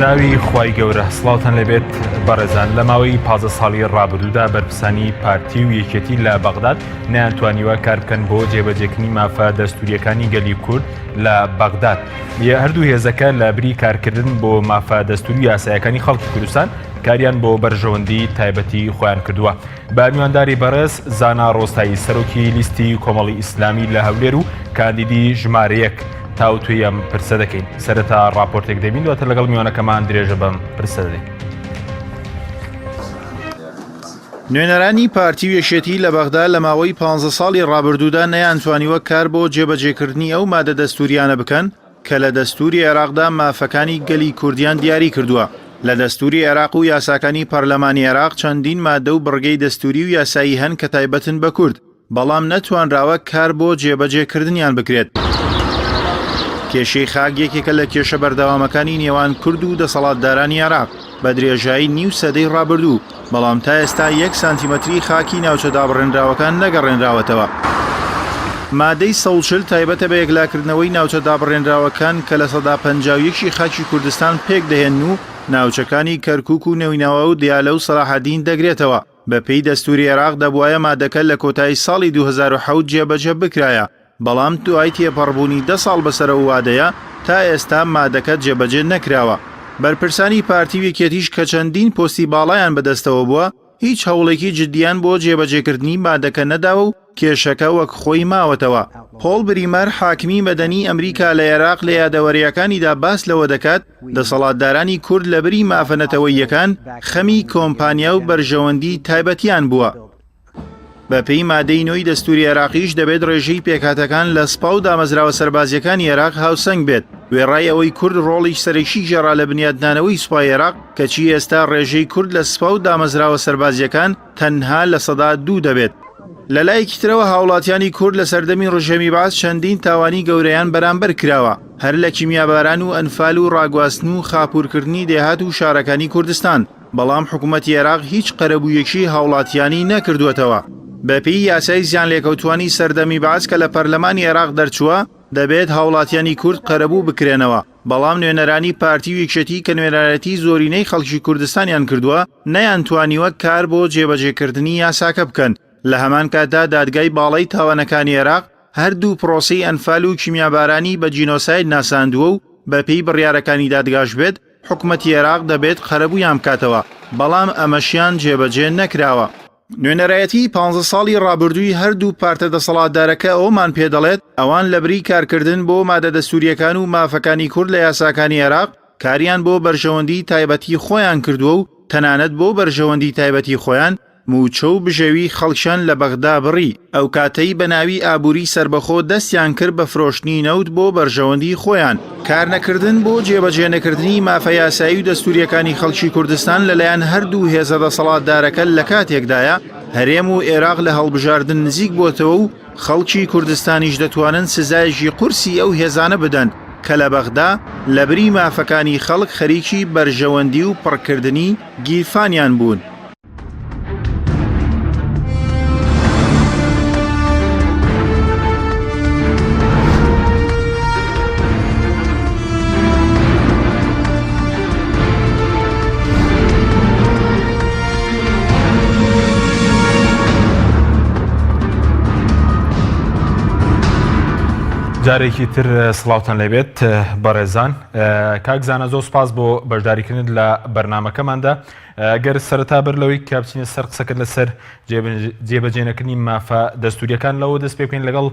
بەناوی خوای گەورە سڵاوتان لەبێت بەڕێزان لە ماوەی 15 ساڵی ڕابردوودا بەرپرسانی پارتی و یەکێتی لە بەغداد نەیانتوانیوە کار بکەن بۆ جێبەجێکردنی مافە دەستوریەکانی گەلی کورد لە بەغداد. هەردوو هێزەکە لە بری کارکردن بۆ مافە دەستوری یاسایەکانی خەڵکی کوردستان کاریان بۆ بەرژەوەندی تایبەتی خۆیان کردووە. بە میوانداری بەڕێز زانا ڕۆستایی سەرۆکی لیستی کۆمەڵی ئیسلامی لە هەولێر و کاندیدی ژمارە 1 تاوتوی ئەم پرسە دەکەین. سەرەتا ڕاپۆرتێک دەبین دواتە لەگەڵ میوانەکەمان درێژە بەم پرسە دەدەین. نوێنەرانی پارتی و یەکێتی لە بەغدا لە ماوەی 15 ساڵی ڕابردوودا نەیانتوانیوە کار بۆ جێبەجێکردنی ئەو مادە دەستوریانە بکەن کە لە دەستوری عێراقدا مافەکانی گەلی کوردیان دیاری کردووە. لە دەستوری عێراق و یاساکانی پەرلەمانی عێراق چەندین مادە و بڕگەی دەستوری و یاسایی هەن کە تایبەتن بە کورد، بەڵام نەتوانراوە کار بۆ جێبەجێکردنیان بکرێت. کێشەی خاک یەکێکە لە کێشە بەردەوامەکانی نێوان کورد و دەسەڵاتدارانی عێراق بە درێژایی نیو سەدەی ڕابردوو، بەڵام تا ئێستا 1 سانتیمەتری خاکی ناوچە دابڕێنراوەکان نەگەڕێنراوەتەوە. مادەی 140 تایبەتە بە یەکلاکردنەوەی ناوچە دابڕێنراوەکان کە لە سەدا 51 خاکی کوردستان پێک دەهێن و ناوچەکانی کەرکووک و نەوینەوە و دیالە و سەلاحەدین دەگرێتەوە. بەپێی دەستوری عێراق دەبوایە مادەکە لە کۆتایی ساڵی 2007 جێبەجێ بکرایە، بەڵام دوای تێپەڕبوونی 10 ساڵ بەسەرە وادەیە تا ئێستا مادەکە جێبەجێ نەکراوە. بەرپرسانی پارتی و یەکێتیش کە چەندین پۆستی باڵایان بەدەستەوە بووە هیچ هەوڵێکی جدیان بۆ جێبەجێکردنی مادەکە نەداوە و کێشەکە وەک خۆی ماوەتەوە. پۆڵ بریمەر حاکمی مەدەنی ئەمریکا لە عێراق لە یادەوەریەکانیدا باس لەوە دەکات دەسەڵاتدارانی کورد لە بری مافەنەتەوەییەکان خەمی کۆمپانیا و بەرژەوەندی تایبەتیان بووە. بەپێی مادەی نۆی دەستوری عێراقیش دەبێت ڕێژەی پێکهاتەکان لە سپا و دامەزراوە سەربازیەکانی عێراق هاوسەنگ بێت. وێڕای ئەوەی کورد ڕۆڵی سەرەکی ژێڕا لە بنیادنانەوەی سوپای عێراق کەچی ئێستا ڕێژەی کورد لە سپا و دامەزراوە سەربازیەکان تەنها لە سەدا 2 دەبێت. لە لایەکی ترەوە هاوڵاتیانی کورد لە سەردەمی ڕژەمی باس چەندین تاوانی گەورەیان بەرامبەر کراوە، هەر لە کیمیاباران و ئەنفال و ڕاگواستن و خاپورکردنی دێهات و شارەکانی کوردستان، بەڵام حکوومەتی عێراق هیچ قەرەبوویەکی هاوڵاتیانی نەکردووەتەوە. بەپێی یاسای زیان لێکەوتوانی سەردەمی باس کە لە پەرلەمانی عێراق دەرچووە دەبێت هاوڵاتیانی کورد قەرەبوو بکرێنەوە، بەڵام نوێنەرانی پارتی و یەکێتی کە نوێنەرەتی زۆرینەی خەڵکی کوردستانیان کردووە نەیانتوانیوە کار بۆ جێبەجێکردنی یاساکە بکەن. لە هەمان کاتدا دادگای باڵای تاوانەکانی عێراق هەردوو پرۆسەی ئەنفال و کیمیابارانی بە جینۆساید ناساندووە و بەپێی بڕیارەکانی دادگاش بێت حکوومەتی عێراق دەبێت قەرەبوویان بکاتەوە، بەڵام ئەمەشیان جێبەجێ نەکراوە. نوێنەرایەتی 15 ساڵی ڕابردووی هەردوو پارتە دەسەڵاتدارەکە ئەومان پێدەڵێت ئەوان لە بری کارکردن بۆ مادە دەستوریەکان و مافەکانی کورد لە یاساکانی عێراق کاریان بۆ بەرژەوەندی تایبەتی خۆیان کردووە و تەنانەت بۆ بەرژەوەندی تایبەتی خۆیان موچە و بژەوی خەڵکیان لە بەغدا بڕی. ئەو کاتەی بەناوی ئابووری سربەخۆ دەستیان کرد بە فرۆشتنی نەوت بۆ بەرژەوەندی خۆیان. کارنەکردن بۆ جێبەجێنەکردنی مافە یاسایی و دەستوریەکانی خەڵکی کوردستان لەلایەن هەردوو هێزە دەسەڵاتدارەکە لە کاتێکدایە هەرێم و عێراق لە هەڵبژاردن نزیک بۆتەوە و خەڵکی کوردستانیش دەتوانن سزایشی قورسی ئەو هێزانە بدەن کە لە بەغدا لە بری مافەکانی خەڵک خەریکی بەرژەوەندی و پڕکردنی گیرفانیان بوون. جارێکی تر سڵاوتان لەبێت بەڕێزان. کاک زانە زۆر سپاس بۆ بەشداریکردن لە بەرنامەکەماندا. گەر سەرەتا بەر لەوەی کە بچینە سەر قسەکرد لەسەر جێبەجێنەکردنی مافە دەستوریەکان لەوە دەست پێ بکەین لەگەڵ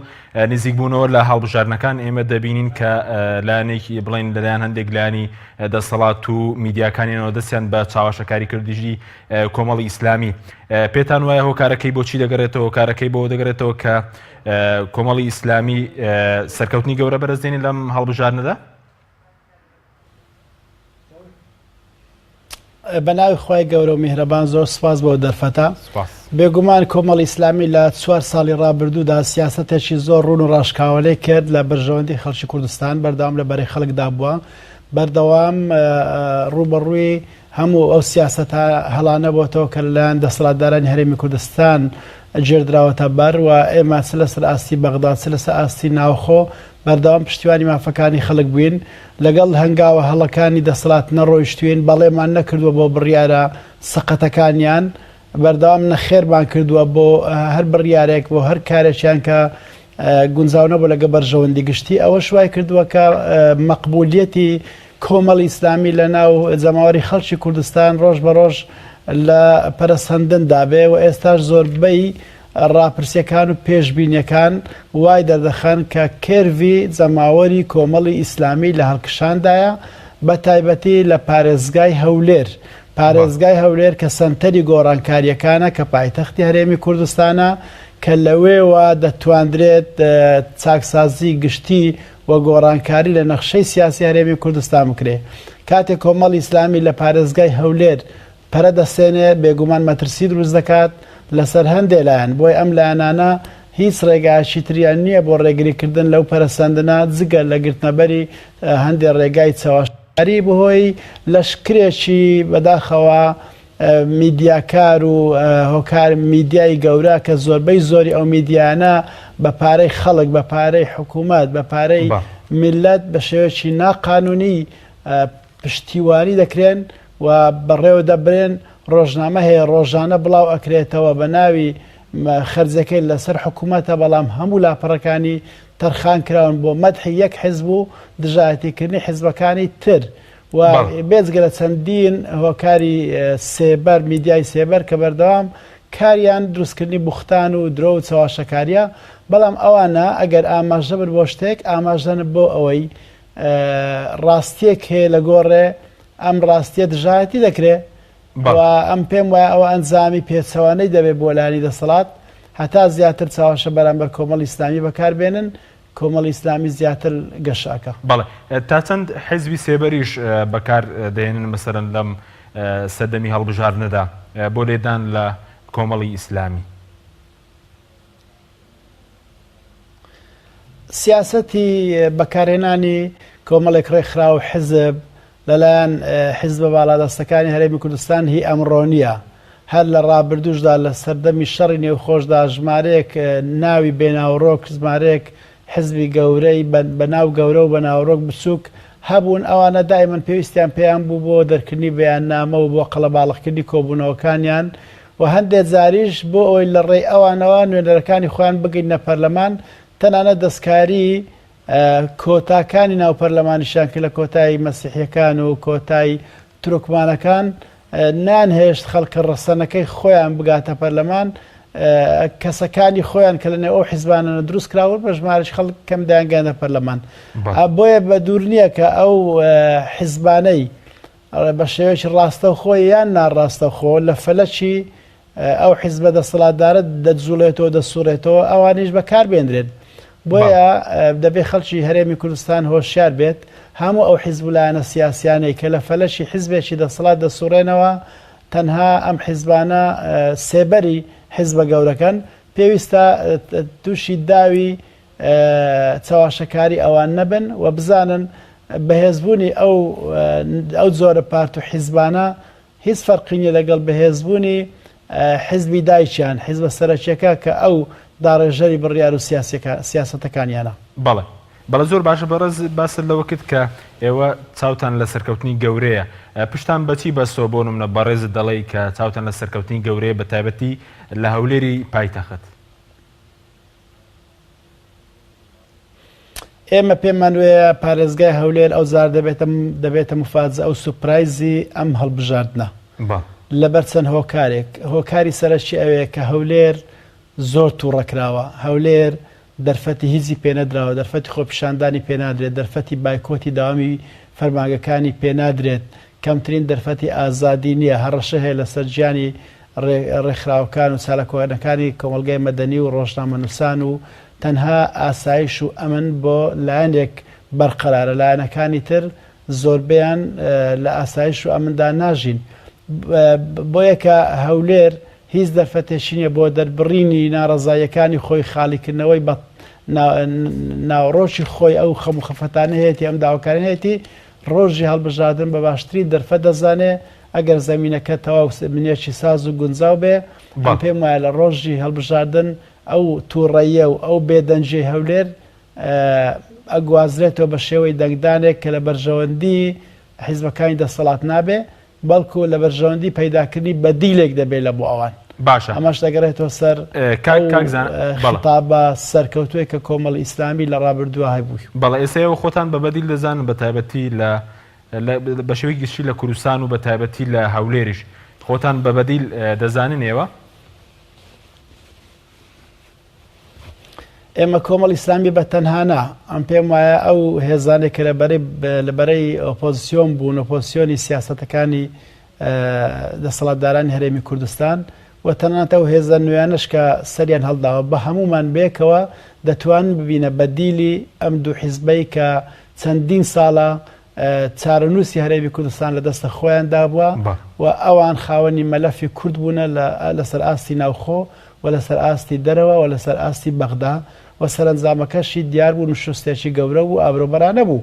نزیکبوونەوە لە هەڵبژاردنەکان ئێمە دەبینین کە لایەنێکی بڵین لەلایەن هەندێک لایانی دەسەڵات و میدیاکانیانەوە دەستیان بە چاوەشەکاری کردیژی کۆمەڵی ئیسلامی. پێتان وایە هۆکارەکەی بۆچی دەگەڕێتەوە؟ هۆکارەکەی بۆ دەگەڕێتەوە کە کۆمەڵی ئیسلامی سەرکەوتنی گەورە بەرزدێنی لەم هەڵبژاردنەدا؟ بەناوی خۆی گەورە و میهرەبان زۆر سپاس بۆ دەرفەتە. بێگومان کۆمەڵی ئیسلامی لە 4 ساڵی ڕابردوودا سیاسەتێکی زۆر ڕوون و ڕاشکاوەلەی کرد لە بەرژەوەندی خەڵکی کوردستان، بەردەوام لە بەرەی خەڵکدا بووە، بەردەوام ڕوبەڕووی هەموو ئەو سیاسەتە هەڵانە بۆتەوە کە لەلایەن دەسەڵاتدارانی هەرێمی کوردستان جێردراوەتە بەر و ئێمە لەسەر ئاستی بەغداد لەسەر ئاستی ناوخۆ بەردەوام پشتیوانی مافەکانی خەڵک بووین لەگەڵ هەنگاوە هەڵەکانی دەسەڵات نەڕۆیشتوین بەڵێمان نەکردووە بۆ بڕیارە سەقەتەکانیان بەردەوام نەخێرمان کردووە بۆ هەر بڕیارێک بۆ هەر کارێکیان کە گونجاو نەبوو لەگە بەرژەوەندی گشتی ئەوە شوای کردووە کە مەقبولیەتی کۆمەڵی ئیسلامی لە ناو جەماوەری خەڵکی کوردستان ڕۆژ بە ڕۆژ لە پەرەسەندندا بێ و ئێستاش زۆربەی ڕاپرسیەکان و پێشبینیەکان وای دەردەخەن کە کێروی جەماوەری کۆمەڵی ئیسلامی لە هەڵکشاندایە بە تایبەتی لە پارێزگای هەولێر پارێزگای هەولێر کە سەنتەری گۆڕانکاریەکانە کە پایتەختی هەرێمی کوردستانە کە لەوێوە دەتواندرێت چاکسازی گشتی و گۆڕانکاری لە نەخشەی سیاسی هەرێمی کوردستان بکرێ کاتێک کۆمەڵی ئیسلامی لە پارێزگای هەولێر پەرە دەسێنێ بێگومان مەترسی دروست دەکات لەسەر هەندێک لایەن بۆی ئەم لایەنانە هیچ ڕێگایشی تریان نییە بۆ ڕێگریکردن لەو پەرەسەندنە جگە لە گرتنەبەری هەندێک ڕێگای چاوەشاری بەهۆی لەشکرێکی بەداخەوە میدیاکار و هۆکار میدیای گەورە کە زۆری ئەو میدیانە بە پارەی خەڵک بە پارەی حکوومەت بە پارەی میلەت بە شێوەیەکی ناقانونی پشتیوانی دەکرێن و بەڕێوە دەبرێن ڕۆژنامە هەیە ڕۆژانە بڵاو ئەکرێتەوە بە ناوی خەرجەکەی لەسەر حکوومەتە بەڵام هەموو لاپەڕەکانی تەرخان کراون بۆ مەدحی یەک حیزب و دژایەتیکردنی حیزبەکانی تر و بێجگە لە چەندین هۆکاری سێبەر میدیای سێبەر کە بەردەوام کاریان دروستکردنی بوختان و درۆ و چاواشەکاریە بەڵام ئەوانە ئەگەر ئاماژە بن بۆ شتێک ئاماژەن بۆ ئەوەی ڕاستیەک هەیە لە گۆڕێ ئەم ڕاستیە دژایەتی دەکرێت و ئەم پێم وایە ئەوە ئەنجامی پێچەوانەی دەبێت بۆ لانی دەسەڵات هەتا زیاتر چاوەشە بەرامبەر کۆمەڵی ئیسلامی بەکاربێنن کۆمەڵی ئیسلامی زیاتر گەشاکە بەڵێ تا چەند حیزبی سێبەریش بەکار دێنن مەسەرەن لەم سەردەمی هەڵبژاردنەدا بۆ لێدان لە کۆمەڵی ئیسلامی سیاسەتی بەکارهێنانی کۆمەڵێک ڕێکخرا و حزب لەلایەن حیزبە باڵادەستەکانی هەرێمی کوردستان هی ئەمڕۆ نییە هەر لە ڕابردوشدا لە سەردەمی شەڕی نێوخۆشدا ژمارەیەک ناوی بێناوڕۆک ژمارەیەک حزبی گەورەی بە ناو گەورە و بە ناوڕۆک بچووک هەبوون ئەوانە دایمەن پێویستیان پێیان بوو بۆ دەرکردنی بەیاننامە و بۆ قەڵەباڵغکردنی کۆبوونەوەکانیان و هەندێک زاریش بۆ ئەوەی لە ڕێی ئەوانەوە نوێنەرەکانی خۆیان بگەینە پەرلەمان تەنانەت دەستکاری کۆتاکانی ناو پەرلەمانیشان کە لە کۆتایی مەسیحیەکان و کۆتایی تورکمانەکان نانهێشت خەڵکە ڕەسەنەکەی خۆیان بگاتە پەرلەمان کەسەکانی خۆیان کە لەنێو ئەو حیزبانە دروست کراون بە ژمارەی خەڵک کەم دایانگەاندە پەرلەمان بۆیە بە دوور نییە کە ئەو حیزبانەی بە شێوەیەکی ڕاستەوخۆی یان ناڕاستەوخۆ لە فەلەکی ئەو حیزبە دەسەڵاتدارە دەجوڵێتەوە دەسوڕێتەوە ئەوانیش بەکاربێنرێن بۆیە دەبێت خەڵکی هەرێمی کوردستان هۆشیار بێت هەموو ئەو حیزبولایەنە سیاسیانەی کە لە فەلەشی حیزبێکی دەسەڵات دەسوڕێنەوە تەنها ئەم حیزبانە سێبەری حیزبە گەورەکەن پێویستە تووشی داوی چاواشەکاری ئەوان نەبن و بزانن بەهێزبوونی ئەو جۆرە پارت و حیزبانە هیچ فەرقینی لەگەڵ بەهێزبوونی حیزبی دایکیان حیزبە سەرەکیەکە کە ئەو داڕێژەری بڕیار و سیاسەتەکانیانە بەڵە زۆر باشە بەڕێز باسە لەوە کرد کە ئێوە چاوتان لە سەرکەوتنی گەورەیە پشتان بەچی بەسەوە بۆ نمونە بەڕێزت دەڵێی کە چاوتان لە سەرکەوتنی گەورەیە بە تایبەتی لە هەولێری پایتەخت ئێمە پێمان وەیە پارێزگای هەولێر ئەو زار دەبێتە مفاجە ئەو سوپرایزی ئەم هەڵبژاردنە لەبەر چەند هۆکاری سەرەکی ئەوەیە کە هەولێر زۆر تووڕەکراوە هەولێر دەرفەتی هیچی پێنەدراوە دەرفەتی خۆپیشاندانی پێنادرێت دەرفەتی بایکۆتی داوامی فەرمانگەکانی پێنادرێت کەمترین دەرفەتی ئازادی نییە هەڕەشە هەیە لەسەر گیانی ڕێکخراوەکان و چالەکۆنەکانی کۆمەلگای مەدەنی و ڕۆژنامەنووسان و تەنها ئاسایش و ئەمن بۆ لایەنێک بەرقەرارە لایەنەکانی تر زۆربیان لە ئاسایش و ئەمندا ناژین بۆیە کە هەولێر هیچ دەرفەتێکی نییە بۆ دەربڕینی ناڕەزاییەکانی خۆی خالیکردنەوەی بە ناوڕۆژی خۆی ئەو خەموخەفەتانە هەیەی ئەم داواکارین هەیەی ڕۆژی هەڵبژاردن بە باشترین دەرفەت دەزانێ ئەگەر زەمینەکە تەواو منێکی ساز و گونجاو بێ پێم وایە لە ڕۆژی هەڵبژاردن ئەو تووڕەیە و ئەو بێدەنجەی هەولێر ئەگوازرێتەوە بە شێوەی دەنگدانێک کە لە بەرژەوەندی حیزبەکانی دەسەڵات نابێ بەڵکو لە بەرژەوەندی پەیداکردنی بەدیلێک دەبێت لە بۆ ئەوان باشە ئەمەش دەگەڕێتەوە سەر خطابە سەرکەوتووی کە کۆمەڵی ئیسلامی لە ڕابردووە هەبووی. بەڵێ ئێسەوە خۆتان بە بەدیل دەزانن بە تایبەتی بە شێوەی گشتی لە کوردستان و بە تایبەتی لە هەولێریش خۆتان بە بەدیل دەزانن ئێوە؟ ئێمە کۆمەڵی ئیسلامی بە تەنهانا ئەم پێم وایە ئەو هێزانێک کە لەبەرەی ئۆپۆزیسیۆن بوون ئۆپۆزیسیۆنی سیاسەتەکانی دەسەڵاتدارانی هەرێمی کوردستان و تەنانەت ئەو هێزە نوێیانش کە سەریان هەڵداوە بە هەمومان بێکەوە دەتوانن ببینە بەدیلی ئەم دوو حیزبەی کە چەندین ساڵە چارەنووسی هەرێمی کوردستان لە دەستە خۆیاندا بووە و ئەوان خاوەنی مەلەفی کورد بوونە لەسەر ئاستی ناوخۆ و لەسەر ئاستی دەرەوە و لەسەر ئاستی بەغدا و سەرنجامەکەشی دیار بوو شوستێکی گەورە بوو ئابرۆبەرانە بوو.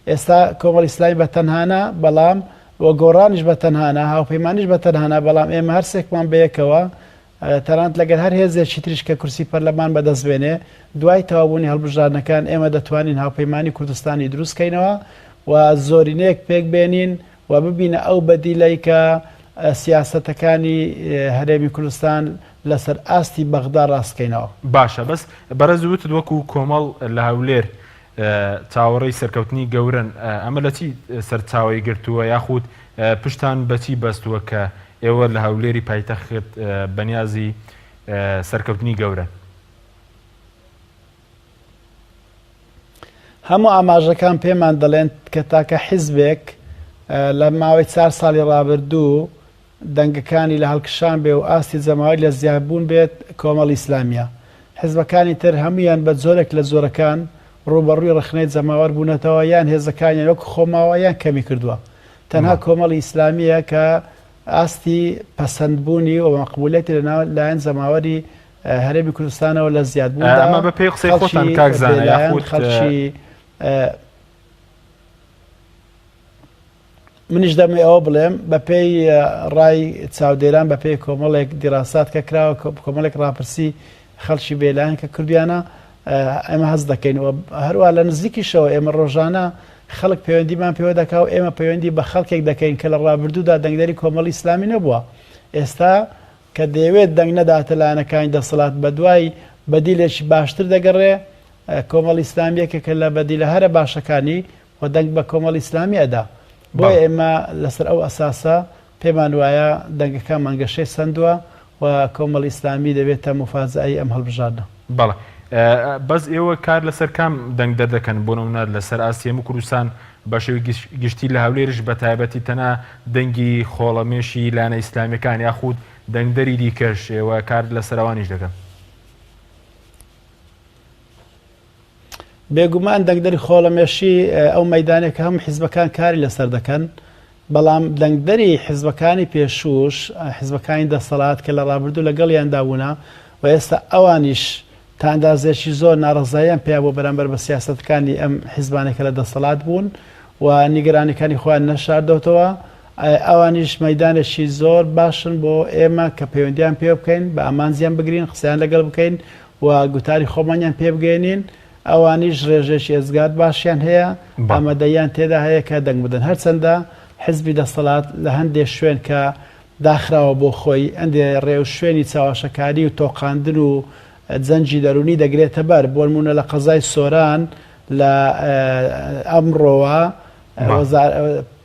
ئێستا کۆمەڵی ئیسلامی بە تەنهانە بەڵام وە گۆڕانیش بە تەنهانە هاوپەیمانیش بە تەنهانە بەڵام ئێمە هەرسێکمان بەیەکەوە تەنانەت لەگەر هەر هێزێکی تریش کە کورسی پەرلەمان بەدەستبێنێ دوای تەوابوونی هەڵبژاردنەکان ئێمە دەتوانین هاوپەیمانی کوردستانی دروستکەینەوە و زۆرینەیەک پێک بێنین و ببینە ئەو بەدیلەی کە سیاسەتەکانی هەرێمی کوردستان لەسەر ئاستی بەغدا ڕاستکەینەوە. باشە بەس بەرەزوت وەکو کۆمەڵ لە هەولێر چاوەڕێی سەرکەوتنی گەورن ئەمە لە چی سەرچاوی گرتووە یاخود پشتان بەچی بەستووە کە ئێوە لە هەولێری پایتەخت بەنیازی سەرکەوتنی گەورە؟ هەموو ئاماژەکان پێمان دەڵێن کە تاکە حیزبێک لە ماوەی 4 ساڵی ڕابردوو دەنگەکانی لە هەڵکشان بێ و ئاستی جەماوەری لە زیادبوون بێت کۆمەڵی ئیسلامیە. حیزبەکانی تر هەمویان بە جۆرێک لە جۆرەکان ڕوبەڕووی ڕخنەی جەماوەر بوونەتەوە یان هێزەکانیان وەک خۆماوە یان کەمی کردووە. تەنها کۆمەڵی ئیسلامیە کە ئاستی پەسەندبوونی و مەقبولێتی لەلایەن جەماوەری هەرێمی کوردستانەوە لە زیادبووندا ئەمە بە پێی قسەی خۆتان کاکزانە یاخود خەڵکی منیش دەمێ ئەوە بڵێم بە پێی ڕای چاودێران بە پێی کۆمەڵێک دیراسات کە کراوە کۆمەڵێک ڕاپرسی خەڵکی بێلایەن کە کردویانە ئێمە هەست دەکەینەوە هەروە لە نزیکیشەوە ئێمە ڕۆژانە خەڵک پەیوەندیمان پێوە دەکا و ئێمە پەیوەندی بە خەڵکێک دەکەین کە لە ڕابردوودا دەنگدەری کۆمەڵی ئیسلامی نەبووە. ئێستا کە دەیەوێت دەنگ نەداتە لایەنەکانی دەسەڵات بە دوای بەدیلێکی باشتر دەگەڕێ کۆمەڵی ئیسلامیەکە کە لە بەدیلە هەرە باشەکانی و دەنگ بە کۆمەڵی ئیسلامی ئەدا. بۆیە ئێمە لەسەر ئەو ئەساسە پێمان وایە دەنگەکان مانگەشەی سندووە و کۆمەڵی ئیسلامی دەبێتە مفازایی ئەم هەڵبژاردنە. بەڵێ بەس ئێوە کار لەسەر کام دەنگ دەردەکەن بۆ نمونە لەسەر ئاسیەم و کوردستان بە شێوەی گشتی لە هەولێرش بە تایبەتی تەنها دەنگی خۆڵەمێشی لانە ئیسلامیەکان یاخود دەنگدەری دیکەش ئێوە کار لەسەروانیش دەکەن؟ بێگومان دەنگدەری خۆڵەمێشی ئەو مەیدانێک هەم حیزبەکان کاری لەسەر دەکەن بەڵام دەنگدەری حیزبەکانی پێشوش حیزبەکانی دەسەڵات کە لە ڕابردوو لەگەڵیاندا بوونا و ئێستا ئەوانیش تا ئەندازێکی زۆر ناڕزاییان پێیا بۆ بەرامبەر بە سیاسەتەکانی ئەم حیزبانێکە لە دەسەڵات بوون و نیگەرانیەکانی خۆیان نەشاردەوتەوە ئەوانیش مەیدانێکی زۆر باشن بۆ ئێمە کە پەیوەندیان پێ بکەین بە ئامانزیان بگرین قسەیان لەگەڵ بکەین و گوتاری خۆمانیان پێ بگەێنین ئەوانیش ڕێژێکی ئێزگات باشیان هەیە ئامادەیان تێدا هەیە کە دەنگ بدەن هەرچەندە حیزبی دەسەڵات لە هەندێک شوێن کە داخراوە بۆ خۆی ئەندێ ڕێو شوێنی چاوەشەکاری و تۆقااندن و جەنجی دەرونی دەگرێتە بەر بۆ نمونە لە قەزای سۆران لە ئەمڕۆوە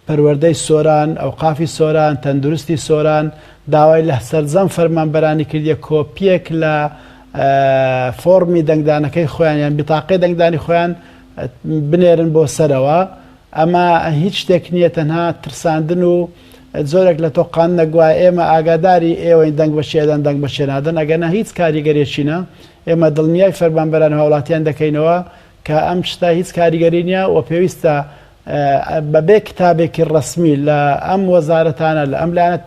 پەروەردەی سۆران ئەو قافی سۆران تەندروستی سۆران داوای لە سەرجەم فەرمانبەرانی کردیە کۆپیەک لە فۆرمی دەنگدانەکەی خۆیان یان بتاقی دەنگدانی خۆیان بنێرن بۆ سەرەوە ئەمە هیچ شتێک نییە تەنها ترساندن و زۆرێک لە تۆقان نەگوای ئێمە ئاگاداری ئێوەی دەنگ بەشێدان دەنگ بەشێنادن ئەگەنا هیچ کاریگەرێکینە ئێمە دڵنیای فەرمانبەران هاوڵاتیان دەکەینەوە کە ئەم شتا هیچ کاریگەری نییە و پێویستە بەبێ کتابێکی ڕسمی لە ئەم وەزارەتانە لە ئەم لایەنە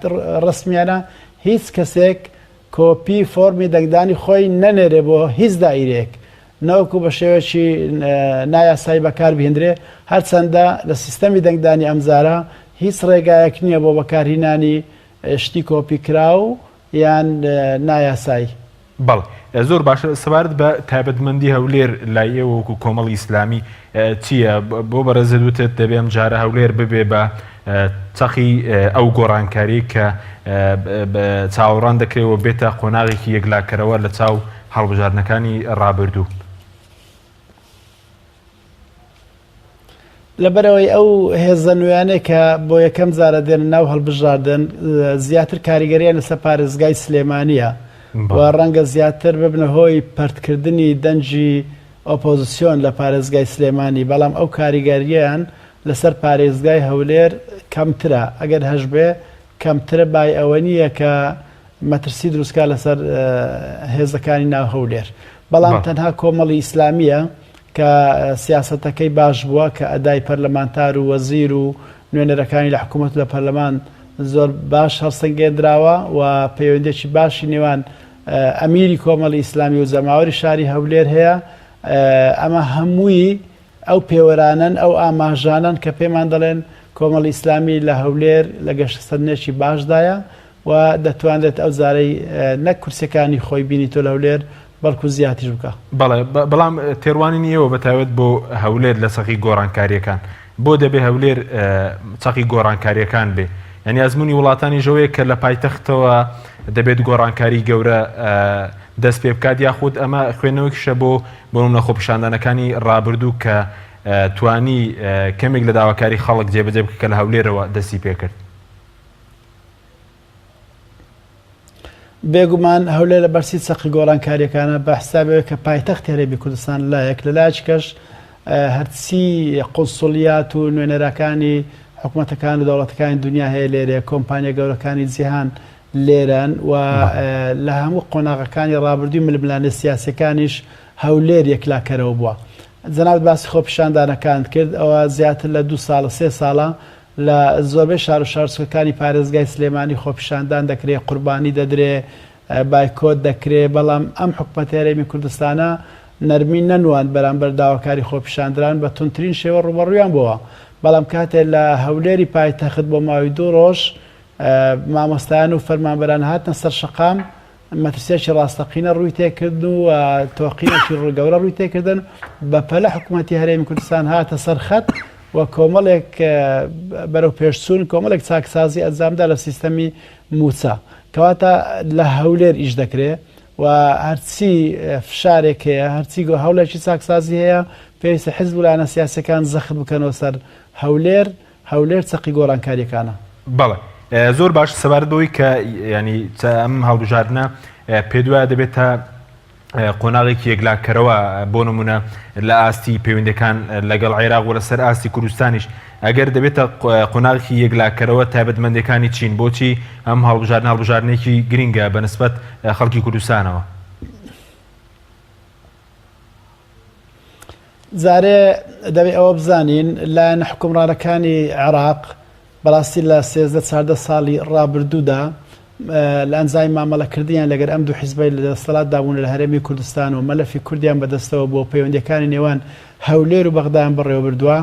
ڕسمیانە هیچ کەسێک کۆپی فۆرمی دەنگدانی خۆی نەنێرێ بۆ هیچ دائیرێک نەوەکو بە شێوەیەکی نایاسایی بەکار بهێنرێ هەرچەندە لە سیستەمی دەنگدانی ئەمزارە هیچ ڕێگایەک نییە بۆ بەکارهێنانی شتی کۆپیکرا و یان نایاسایی. بەڵ زۆر باشە سەبارەت بە تایبەتمەندی هەولێر لای ئێوە وەکو کۆمەڵی ئیسلامی چییە بۆ بەڕێزەدوتت دەبێ ئەم جارە هەولێر ببێ بە چەقی ئەو گۆڕانکاری کە چاوەڕان دەکرێەوە بێتە قۆناغێکی یەکلاکەرەوە لە چاو هەڵبژاردنەکانی ڕابردوو. لەبەرەوەی ئەو هێزە نوێیانەیە کە بۆ یەکەم جارە دێن ناو هەڵبژاردن زیاتر کاریگەریان لەسەر پارێزگای سلێمانیە و ڕەنگە زیاتر ببنە هۆی پەرتکردنی دەنجی ئۆپۆزیسیۆن لە پارێزگای سلێمانی، بەڵام ئەو کاریگەریان لەسەر پارێزگای هەولێر کەمترە. ئەگەر هەش بێ کەمترە بای ئەوە نییە کە مەترسی دروستکە لەسەر هێزەکانی ناو هەولێر، بەڵام تەنها کۆمەڵی ئیسلامیە کە سیاسەتەکەی باش بووە کە ئەدای پەرلەمانتار و وەزیر و نوێنەرەکانی لە حکوومەت لە پەرلەمان زۆر باش هەڵسەنگێنراوە و پەیوەندێکی باشی نێوان ئەمیری کۆمەڵی ئیسلامی و زەماوەری شاری هەولێر هەیە. ئەمە هەمووی ئەو پێوەرانن ئەو ئاماژانن کە پێمان دەڵێن کۆمەڵی ئیسلامی لە هەولێر لە گەشتسەدنێکی باشدایە و دەتوانێت ئەو زارەی نەک کورسەکانی خۆی بینی تۆ لە هەولێر بەڵکو زیاتیش بکە. بەڵێ بەڵام تێوانی نیەوە بەتاوێت بۆ هەولێر لە سەقی گۆڕانکاریەکان بۆ دەبێ هەولێر چەقی گۆڕانکاریەکان بێ، یعنی ئەزمموی وڵاتانی ژەوەیە کە لە پایتەختەوە دەبێت گۆڕانکاری گەورە دەست پێ بکات یاخود ئەمە خوێنەوەکیشە بۆ بۆنمونە خۆپیشاندانەکانی ڕابردوو کە توانی کەمێک لە داواکاری خەڵک جێبەجێ بکە کە لە هەولێرەوە دەستی پێکرد. بێگومان هەولێر لە بەرسی چەقی گۆڕانکاریەکانە بە حسابەوە کە پایتەختی هەرێمی کوردستان لایەک لە لایەکەش هەرچی قونسولیات و نوێنەرەکانی حکوومەتەکان و دەوڵەتەکانی دنیا هەیە لێرە، کۆمپانیا گەورەکانی جیهان لێران و لە هەموو قۆناغەکانی ڕابردووی ململانە سیاسەکانیش هەولێر یەکلاکەرەوە بووە. جەناب باسی خۆپیشاندانەکان کرد، ئەوە زیاتر لە 2 ساڵە 3 ساڵە لە زۆربەی شار و شارچووەکانی پارێزگای سلێمانی خۆپیشاندان دەکرێت، قوربانی دەدرێ، بایکۆت دەکرێت، بەڵام ئەم حکوومەت هەرێمی کوردستانە نەرمی نەنوان بەرامبەر داواکاری خۆپیشاندران بە تونترین شێوە ڕوبەڕوویان بووە. بەڵام کاتێک لە هەولێری پایتەخت بۆ ماوەی 2 ڕۆژ مامۆستایان و فەرمانبەران هاتنە سەر شەقام، مەترسیەکی ڕاستەقینە ڕووی تێکرد و تۆقینێکی ڕووگەورە ڕووی تێکردن بە پەلە حکوومەتی هەرێمی کوردستان هاتە سەر خەت و کۆمەڵێک بەرەو پێشچوون کۆمەڵێک چاکسازی ئەنجامدا لە سیستەمی موچە، کەواتە لە هەولێر ئیش دەکرێت و هەرچی فشارێک هەیە، هەرچی هەوڵێکی چاکسازی هەیە، پێویستە حیزب وڵایەنە سیاسەکان زەخت بکەنەوە سەر هەولێر چەقی گۆڕانکاریەکانە. بەڵێ زۆر باش سەبارەت بەوەی کە ینی ئەم هەڵبژاردنە پێدوایە دەبێتە قۆناغێکی یەکلاکەرەوە بۆ نمونە لە ئاستی پەیوەندەکان لەگەڵ عێراق و لەسەر ئاستی کوردستانیش ئەگەر دەبێتە قۆناغێکی یەکلاکەرەوە تایبەتمەندەکانی چین، بۆچی ئەم هەڵبژاردنێکی گرینگە بەنسبەت خەڵکی کوردستانەوە؟ جارێ دەبێت ئەوە بزانین لایەنە حکومڕانەکانی عێراق بەڕاستی لە 13-14 ساڵی ڕابردوودا لە ئەنجای مامەڵەکردیان لەگەر ئەم دوو حیزبەی لە دەسەڵات دابوون لە هەرێمی کوردستان و مەلەفی کوردیان بەدەستەوە بۆ پەیوەندیەکانی نێوان هەولێر و بەغدایان بەڕێوە بردووە،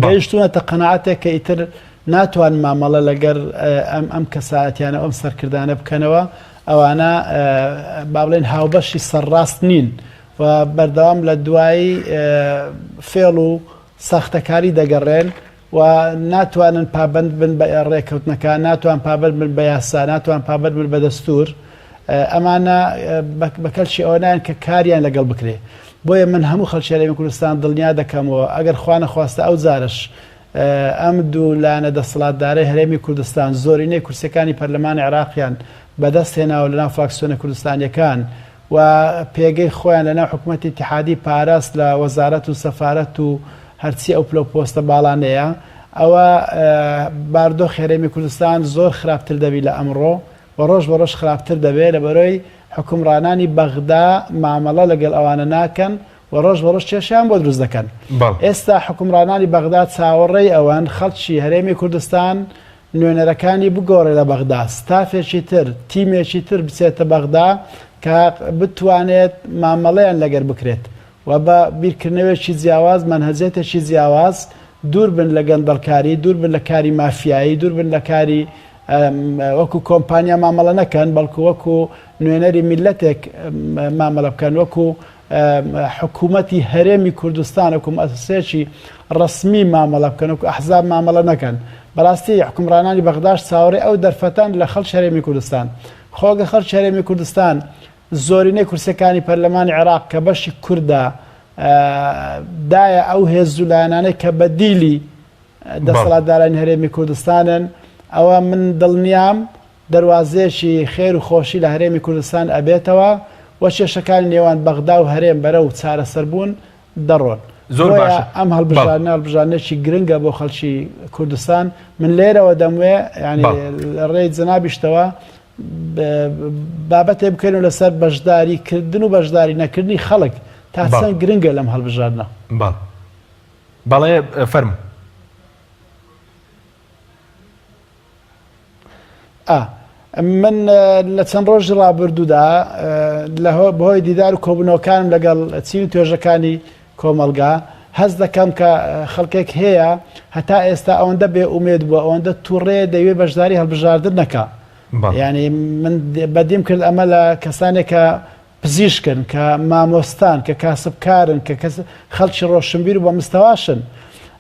گەیشتوونەتە قەناعەتێک کە ئیتر ناتوان مامەڵە لەگەر ئەم کەسایەتیانە ئەم سەرکردانە بکەنەوە، ئەوانە با بڵێن هاوبەشی سەرڕاست نین و بەردەوام لە دوایی فێڵ و ساختەکاری دەگەڕێن و ناتوانن پابند بن بە ڕێکەوتنەکان، ناتوان پابند بن بە یاسا، ناتوان پابند بن بە دەستور. ئەمانە بەکەلشی ئەوانیان کە کاریان لەگەڵ بکرێ. بۆیە من هەموو خەڵکی هەرێمی کوردستان دڵنیا دەکەمەوە ئەگەر خوا نەخواستە ئەو جارش ئەم دوو لایەنە دەسەڵاتدارەی هەرێمی کوردستان زۆرینەی کورسەکانی پەرلەمانی عێراقیان بەدەست هێناوە لەناو فراکسیۆنە کوردستانیەکان و پێگەی خۆیان لەناو حکوومەتی اتحادی پاراست لە وەزارەت و سەفارەت و هەرچی ئەو پلە پۆستە باڵانەیە، ئەوە باردۆخ هەرێمی کوردستان زۆر خراپتر دەبی لە ئەمڕۆ و ڕۆژ بە ڕۆژ خراپتر دەبێت لە بەرۆی حکومڕانانی بەغدا مامەڵە لەگەڵ ئەوانە ناکەن و ڕۆژ بە ڕۆژ کێشیان بۆ دروست دەکەن. ئێستا حکومڕانانی بەغدا چاوەڕێی ئەوان خەڵکی هەرێمی کوردستان نوێنەرەکانی بگۆڕێ لە بەغدا، ستافێکی تر تیمێکی تر بچێتە بەغدا کە بتوانێت مامەڵەیان لەگەر بکرێت و بە بیرکردنەوەیکی جیاواز، مەنهەجێتێکی جیاواز دوور بن لە گەندەڵکاری، دوور بن لە کاری مافیایی، دوور بن لە کاری وەکو کۆمپانیا مامەڵە نەکەن، بەڵکو وەکو نوێنەری میلەتێک مامەڵە بکەن، وەکو حکوومەتی هەرێمی کوردستان وەکو مؤسسەیەکی ڕسمی مامەڵە بکەن، وەکو ئەحزاب مامەڵە نەکەن. بەڕاستی حکومڕانانی بەغداش چاوەڕێی ئەو دەرفەتان لە خەڵکی هەرێمی کوردستان. خۆگە خەڵکی هەرێمی کوردستان زۆرینەی کورسەکانی پەرلەمانی عێراق کە بەشی کووردا دایە ئەو هێزولایەنانەی کە بەدیلی دەسەڵاتدارانی هەرێمی کوردستانن، ئەوە من دڵنیام دەواازەیەکی خێر و خۆشی لە هەرێمی کوردستان ئەبێتەوە وە کێشەکانی نێوان بەغدا و هەرێم بەرە و چارەسەربوون دەڕۆن. زۆر باشە ئەم هەڵبژارنێکی گرنگە بۆ خەڵکی کوردستان. من لێرەوە دەموێ ینی ڕێی جەنابیشتەوە بابەتێ بکەین لەسەر بەشداریکردن و بەشداری نەکردنی خەڵک تا چەند گرنگە لەم هەڵبژاردنە. بەڵێ فەرمو. من لە چەند ڕۆژی ڕابردوودا بەهۆی دیدار و کۆبوونەوەکانم لەگەڵ چین و توێژەکانی کۆمەلگا هەست دەکەم کە خەڵکێک هەیە هەتا ئێستا ئەوەندە بێ ئومێد بووە، ئەوەندە تووڕێ دەیوێت بەشداری هەڵبژاردن نەکە. ینی من بەدیم کرد ئەمە لە کەسانێک کە پزیشکن، کە مامۆستان، کە کاسبکارن، کە خەڵکی ڕۆشنبیر و بە مستەواشن.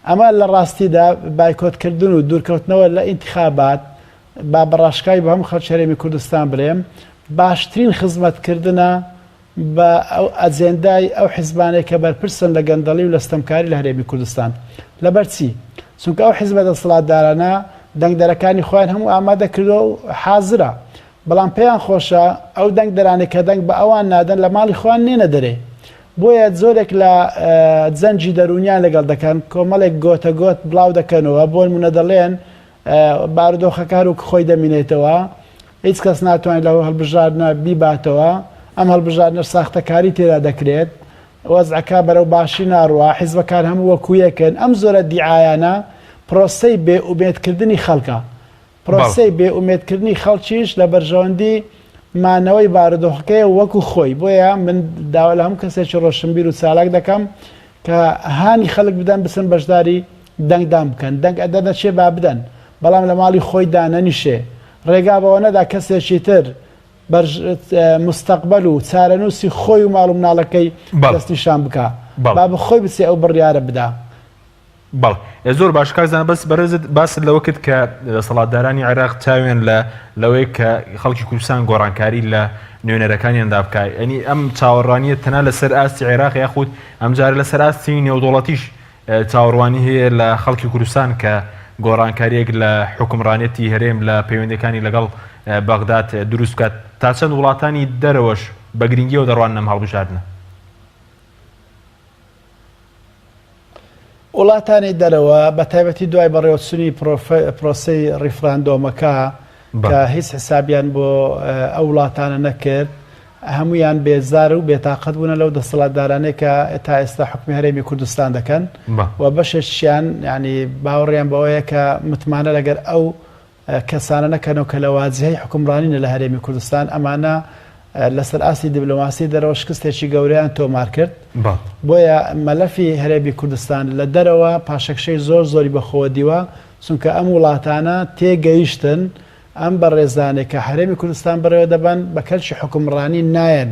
ئەمە لە ڕاستیدا بایکۆتکردن و دوورکەوتنەوە لە ئینتیخابات با بەڕاشکایی بە هەموو خەڵکی هەرێمی کوردستان بڵێم باشترین خزمەتکردنە بە ئەو ئەجێندای ئەو حیزبانەی کە بەرپرسن لە گەندەڵی و لە ستەمکاری لە هەرێمی کوردستان. لەبەرچی؟ چونکە ئەو حیزبە دەسەڵاتدارانە دەنگدەرەکانی خۆیان هەموو ئامادە کردو و حازرە، بەڵام پێیان خۆشە ئەو دەنگدەرانێک کە دەنگ بە ئەوان نادەن لە ماڵی خۆیان نێنە دەرێ. بۆیە زۆرێک لە جەنجی دەرونیان لەگەڵ دەکەن، کۆمەڵێک گۆتە گۆت بڵاو دەکەنەوە، بۆ نمونە دەڵێن بارودۆخەکار و خۆی دەمینێتەوە، هیچ کەس ناتوانێت لەوە هەڵبژاردنە بیباتەوە، ئەم هەڵبژاردنە ساختەکاری تێدا دەکرێت، وەزعەکە بەرەو باشی ناڕوە، حیزبەکان هەموو وەکویەکەن. ئەم زۆرە دیعایانە پرۆسەی بێئومێدکردنی خەڵکە، پرۆسەی بێئومێدکردنی خەڵکیش لە بەرژەوەندی مانەوەی بارودۆخەکەی وەکو خۆی. بۆیە من داوا لە هەموو کەسێکی ڕۆشنبیر و چالاک دەکەم کە هانی خەڵک بدەن بچن بەشداری دەنگدان بکەن، دەنگ ئەدەنە چێ با بدەن، بەڵام لە ماڵی خۆی دانەنیشێ. ڕێگا بەوە نەدا کەسێکی تر مستەقبەل و چارەنووسی خۆی و ماڵ و مناڵەکەی دەستنیشان بکە، با بخۆی بچێ ئەو بڕیارە بدا. زۆر باش کاکزان بەس بەرزت باست لەوە کرد کە دەسەڵاتدارانی عێراق چاوێن لەوەی کە خەڵکی کوردستان گۆڕانکاری لە نوێنەرەکانیاندا بکای. ئەنی ئەم چاوەڕوانیە تەنها لەسەر ئاستی عێراق یاخود ئەمجارە لەسەر ئاستی نێودوڵەتیش چاوەڕوانی هەیە لە خەڵکی کوردستان کە گۆڕانکاریەک لە حکومڕانێتی هەرێم لە پەیوەندەکانی لەگەڵ بەغداد دروست بکات. تا چەند وڵاتانی دەرەوەش بە گرنگیەوە دەڕوان نەم هەڵبژاردنە؟ وڵاتانی دەرەوە بە تایبەتی دوای بەڕێوەچوونی پرۆسەی ڕیفراندۆمەکە کە هیچ حسابیان بۆ ئەو وڵاتانە نەکرد، هەمویان بێزار و بێتاقەت بوونە لەو دەسەڵاتدارانەی کە تا ئێستا حکمی هەرێمی کوردستان دەکەن و بەشێکیان ینی باوەڕیان بەوەیە کە متمانە لەگەر ئەو کەسانە نەکەنەوە کە لە واجهەی حکومڕانینە لە هەرێمی کوردستان. ئەمانە لەسەر ئاسی دیبلۆماسی دەرەوە شکستێکی گەورەیان تۆمار کرد. بۆیە مەلەفی هەرێمی کوردستان لە دەرەوە پاشەکشەی زۆری بەخۆوە دیوە، چونکە ئەم وڵاتانە تێگەیشتن ئەم بەڕێزانێک کە هەرێمی کوردستان بەڕێوە دەبن بە کەلکی حکومڕانی نایەن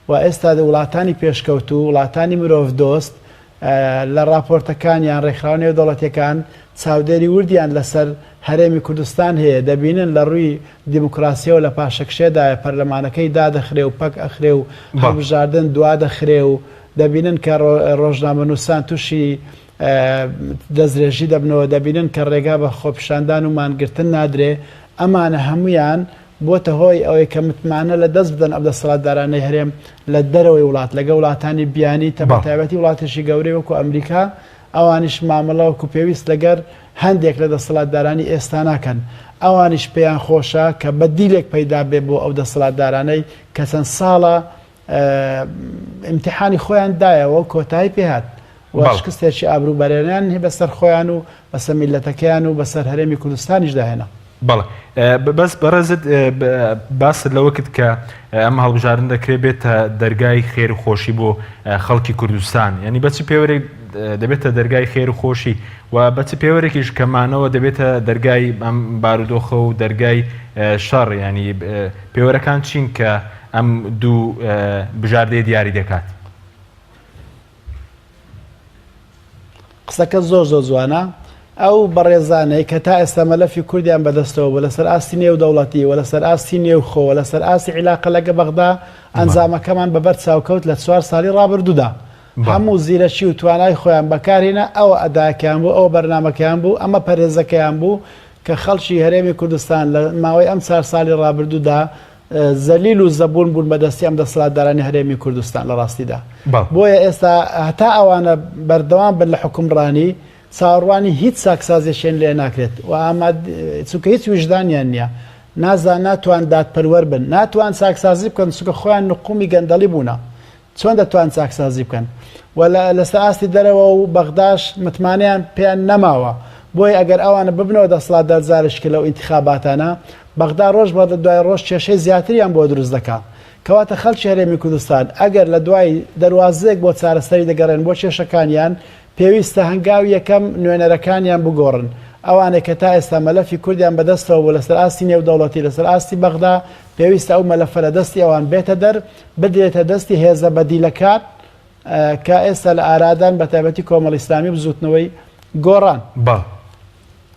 و ئێستا وڵاتانی پێشکەوت و وڵاتانی مرۆڤ دۆست لە راپۆرتەکانیان ڕێکخراوەی دەوڵەتیەکان چاودێری وردیان لەسەر هەرێمی کوردستان هەیە. دەبینن لە ڕووی دیموکراسیەوە لە پاشەکشێدایە پەرلەمانەکەی دادەخرێ و پەک ئەخرێ و هەڵبژاردن دوا دەخرێ و دەبینن کە ڕۆژنامەنووسان تووشی دەستدرێژی دەبنەوە، دەبینن کە ڕێگا بە خۆپیشاندان و مانگرتن نادرێ. ئەمانە هەمویان بۆتە هۆی ئەوەی کە متمانە لە دەست بدەن ئەو دەسەڵاتدارانەی هەرێم لە دەرەوەی وڵات لەگە وڵاتانی بیانی تەبەتایبەتی وڵاتێکی گەورەی وەکو ئەمریکا، ئەوانیش مامەڵە وەکو پێویست لەگەر هەندێک لە دەسەڵاتدارانی ئێستا ناکەن. ئەوانیش پێیان خۆشە کە بەدیلێک پەیدا بێ بۆ ئەو دەسەڵاتدارانەی کە چەند ساڵە ئیمتیحانی خۆیان دایەوە و کۆتایی پێهات و شکستێکی ئابروبەرێنیان هی بەسەر خۆیان و بەسەر میلەتەکەیان و بەسەر هەرێمی کوردستانیش داهێنا. بەڵێ بەس بەڕێزت باست لەوە کرد کە ئەم هەڵبژارن دەکرێت بێتە دەرگای خێر و خۆشی بۆ خەڵکی کوردستان، یعنی بەچی پێوەرێک دەبێتە دەرگای خێر و خۆشی و بەچی پێوەرێکیش کەمانەوە دەبێتە دەرگای ئەم بارودۆخە و دەرگای شەڕ، ینی پێوەرەکان چین کە ئەم دوو بژاردەیە دیاری دەکات؟ قسەکە زۆر جوانە. ئەو بەڕێزانەی کە تا ئێستا مەلەفی کوردیان بەدەستەوە لەسەر ئاستی نێو دەوڵەتی و لەسەر ئاستی نێوخۆ لەسەر ئاستی عیلاقە لەگە بەغدا ئەنجامەکەمان بەبەر چاوکەوت لە 4 ساڵی ڕابردوودا هەموو زیرەکی و توانای خۆیان بەکارهێنا ئەوە ئەداکیان بوو، ئەوە بەرنامەکەیان بوو، ئەمە پەرێزەکەیان بوو کە خەڵکی هەرێمی کوردستان لە ماوەی ئەم 4 ساڵی ڕابردوودا زەلیل و زەبوون بوون بەدەستی ئەم دەسەڵاتدارانی هەرێمی کوردستان لە ڕاستیدا. بۆیە ئێستا هەتا ئەوانە بەردەوام بن لە حکومڕانی چاوەڕوانی هیچ ساکسازیشێن لێ ناکرێت و چونکە هیچ وجدانیان نییە، نازان ناتوان دادپەروەر بن، ناتوان ساکسازی بکەن چونکە خۆیان نقومی گەندەڵی بوونە، چۆن دەتوان ساکسازی بکەن و لەسەر ئاستی دەرەوە و بەغداش متمانیان پێیان نەماوە. بۆی ئەگەر ئەوانە ببنەوە دەسەڵاتدار جارشکە لەو ئینتیخاباتانە بەغدا ڕۆژ بە دوای ڕۆژ کێشەی زیاتریان بۆ دروست دەکات. کەواتە خەڵکی هەرێمی کوردستان ئەگەر لە دوای دەواازەیەک بۆ چارەسەری دەگەڕێن بۆ کێشەکانیان پێویستە هەنگاوی یەکەم نوێنەرەکانیان بگۆڕن. ئەوانێک کە تا ئێستا مەلەفی کوردیان بەدەستەوە بۆ لەسەر ئاستی نێودەوڵەتی لەسەر ئاستی بەغدا پێویستە ئەو مەلەفە لە دەستی ئەوان بێتە دەر بدرێتە دەستی هێزە بەدیلەکان کە ئێستا لە ئارادان بە تایبەتی کۆمەڵی ئیسلامی بزوتنەوەی گۆڕان.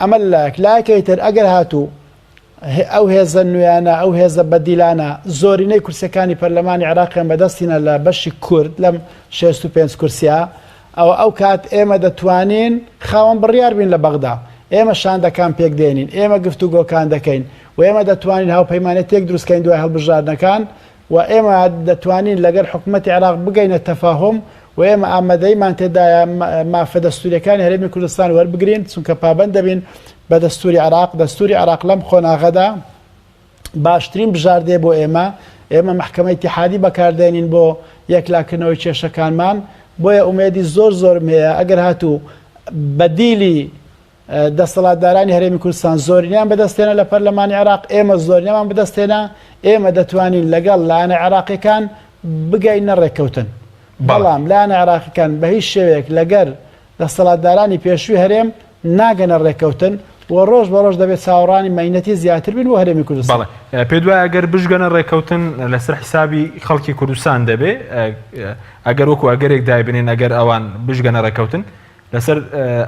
ئەمە لایەکەی تر ئەگەر هاتوو ئەو هێزە نوێیانە ئەو هێزە بەدیلانە زۆرینەی کورسەکانی پەرلەمانی عێراقیان بەدەستینە لە بەشی کورد لەم 65 کورسیا ئەو کات ئێمە دەتوانین خاوەن بڕیار بین لە بەغدا، ئێمە شاندەکان پێک دێنین، ئێمە گفتوگۆکان دەکەین و ئێمە دەتوانین هاوپەیمانێتێک دروستکەین دوای هەڵبژاردنەکان و ئێمە دەتوانین لەگەر حکوومەتی عێراق بگەینە تەفاهم و ئێمە ئامادەیمان تێدایە مافە دەستوریەکانی هەرێمی کوردستان وەربگرین چونکە پابەند دەبین بە دەستوری عێراق. دەستوری عێراق لەم خۆناغەدا باشترین بژاردێ بۆ ئێمە محکەمەی ئیتیحادی بەکاردێنین بۆ یەکلاکردنەوەی کێشەکانمان. بۆیە ئومێدی زۆرم هەیە ئەگەر هاتوو بەدیلی دەسەڵاتدارانی هەرێمی کوردستان زۆرینیان بەدەستێنە لە پەرلەمانی عێراق، ئێمە زۆرینەمان بەدەستێنە، ئێمە دەتوانین لەگەڵ لایەنە عێراقیەکان بگەینە ڕێککەوتن. بەڵام لایەنە عێراقیەکان بە هیچ شێوەیەک لەگەر دەسەڵاتدارانی پێشووی هەرێم ناگەنە ڕێککەوتن و ڕۆژ بە ڕۆژ دەبێت چاوەڕانی مەینەتی زیاتر بین و هەرێمی کوردستان. پێ دوای ئەگەر بژگەنە ڕێککەوتن لەسەر حیسابی خەڵکی کوردستان دەبێ، ئەگەر وەکو ئەگەرێک دایبنین ئەگەر ئەوان بژگەنە ڕێککەوتن لەسەر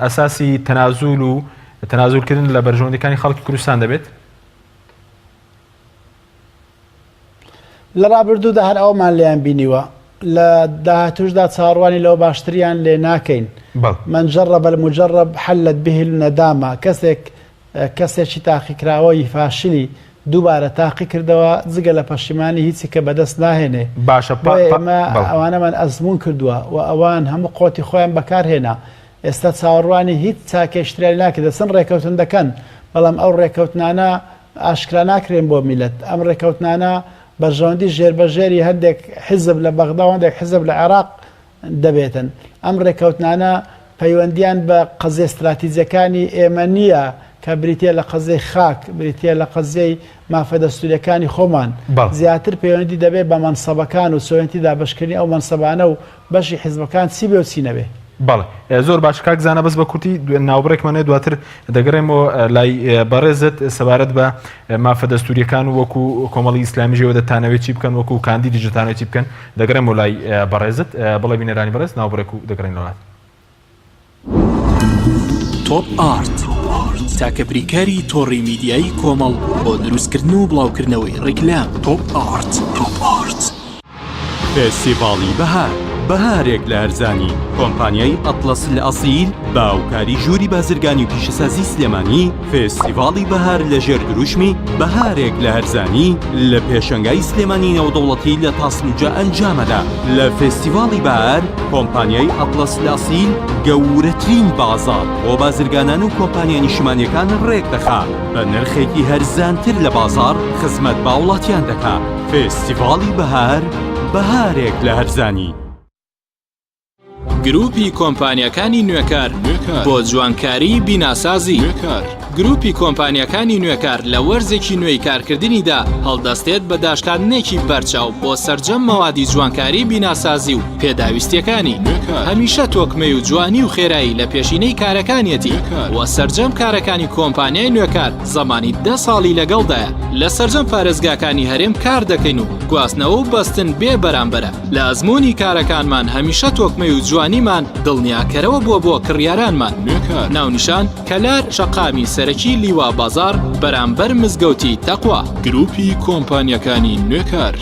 ئەساسی تەنازول و تەنازولکردن لە بەرژەوەندەکانی خەڵکی کوردستان دەبێت. لە ڕابردوودا هەر ئەومان لێیان بینیوە، لە داهاتوشدا چاڕوانی لەوە باشتریان لێ ناکەین. من جرب المجرب حلت به الندامە، کەسێکی تاقیکراوەی فاشلی دووبارە تاقی کردەوە جگە لە پەشیمانی هیچی کە بەدەست ناهێنێ. باشە ئەوانەمان ئەزمون کردووە و ئەوان هەموو قۆتی خۆیان بەکارهێنا. ئێستا چاوەڕوانی هیچ چاکێشتریان ناکرد، دەچن ڕێککەوتن دەکەن، بەڵام ئەو ڕێککەوتنانە ئاشکرا ناکرێن بۆ میلەت. ئەم ڕێککەوتنانە بەرژەوەندی ژێربەژێری هەندێک حزب لە بەغدا و هەندێک حزب لە عێراق دەبێتن. ئەم ڕێککەوتنانە پەیوەندیان بە قەزێ استراتیجیەکانی ئێمە نییە کە بریتە لە قەزەی خاک، بریتە لە قەزەی مافە دەستوریەکانی خۆمان. زیاتر پەیوەندی دەبێت بە مەنسەبەکان و سۆیەتی دابشکردنی ئەو مەنسەبانە و بەشی حیزبەکان چی بێ و چی نەبێ. بەڵێ زۆر باش کاک زانە بەس بە کورتی ناوبڕێکمانێ دواتر دەگەڕێمەوە لای بەڕێزت سەبارەت بە مافە دەستوریەکان و وەکو کۆمەڵی ئیسلامیژەوە دەتانەوێت چی بکەن وەکو کاندیدی جتانەوێت چی بکەن دەگەڕێمەوە لای بەڕێزت. بەڵێ بینەرانی بەڕێز ناوبڕێک و دەگەڕین لەوڵات. تۆپ ئارت تاکە بریکاری تۆڕی میدیایی کۆمەڵ بۆ دروستکردن و بڵاوکردنەوەی ڕیکلام. تۆپ ئارت فێستیڤاڵی بەهار، بەهارێک لە هەرزانی کۆمپانیای ئەتڵەس لە ئەسیل باوکاری ژووری بازرگانی و پیشەسازی سلێمانی. فێستیڤاڵی بەهار لە ژێر دروشمی بەهارێک لە هەرزانی لە پێشەنگای سلێمانی نێودەوڵەتی لە تاسلوجە ئەنجامەدا. لە فێستیڤاڵی بەهار کۆمپانیای ئەتڵەس لە ئەسیل گەورەترین بازاڕ بۆ بازرگانان و کۆمپانیای نیشتیمانیەکان ڕێک دەخا بە نرخێکی هەرزانتر لە بازاڕ خزمەت با وڵاتیان دەکا. فێستیڤاڵی بەهار، بەهارێک لە هەرزانی. گروپی کۆمپانیەکانی نوێکار بۆ جوانکاری بیناسازی گروپی کۆمپانیەکانی نوێکار لە وەرزێکی نوێی کارکردنیدا هەڵدەستێت بە داشکاندنێکی بەرچاو بۆ سەرجەم مەوادی جوانکاری بیناسازی و پێداویستیەکانی هەمیشە تۆکمەی و جوانی و خێرایی لە پێشینەی کارەکانیەتی وە سەرجەم کارەکانی کۆمپانیای نوێکار زەمانی 10 ساڵی لەگەڵدایە لە سەرجەم پارێزگاکانی هەرێم کار دەکەین و گواستنەوە و بەستن بێ بەرامبەرە لە ئەزمموی کارەکانمان هەمیشە تۆکمەی و جوانیمان دڵنیاکەرەوە بۆ کڕیارانمان ناونیشان کەلار شەقامی سەرەکی لیوا بازار بەرامبەر مزگەوتی تەقوا گروپی کۆمپانیەکانی نوێکار.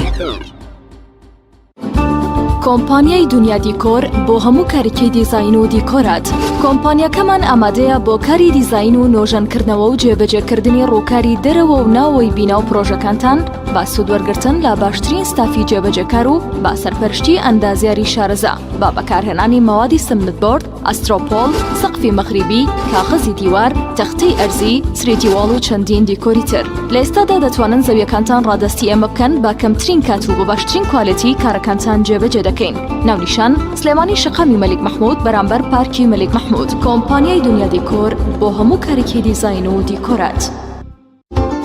کۆمپانیای دنیا دیکۆر بۆ هەموو کاریکەی دیزاین و دیکۆرات. کۆمپانیەکەمان ئامادەیە بۆ کاری دیزاین و نۆژەنکردنەوە و جێبەجێکردنی ڕووکاری دەرەوە و ناوەی بینا و پرۆژەکانتان با سوودوەرگرتن لە باشترین ستافی جێبەجێکار و با سەرپەرشتی ئەندازیاری شارەزا با بەکارهێنانی مەوادی سمنتبۆرد، ئەسترۆپۆل، سەقفی مەغریبی، کاغەزی دیوار، تەختەی ئەرزی، سرێتی واڵ و چەندین دیکۆری تر. لە ئێستادا دەتوانن زەویەکانتان ڕادستی ئێمە بکەن با کەمترین کات و بە باشترین کوالیتی کارەکانتان جێبەجێ دەکەین. ناونیشان سلێمانی شەقامی مەلیک مەحموود بەرامبەر پارکی مەلیک مەحموود. کۆمپانیای دنیا دیکۆر بۆ هەموو کارێکی دیزاین و دیکۆرات.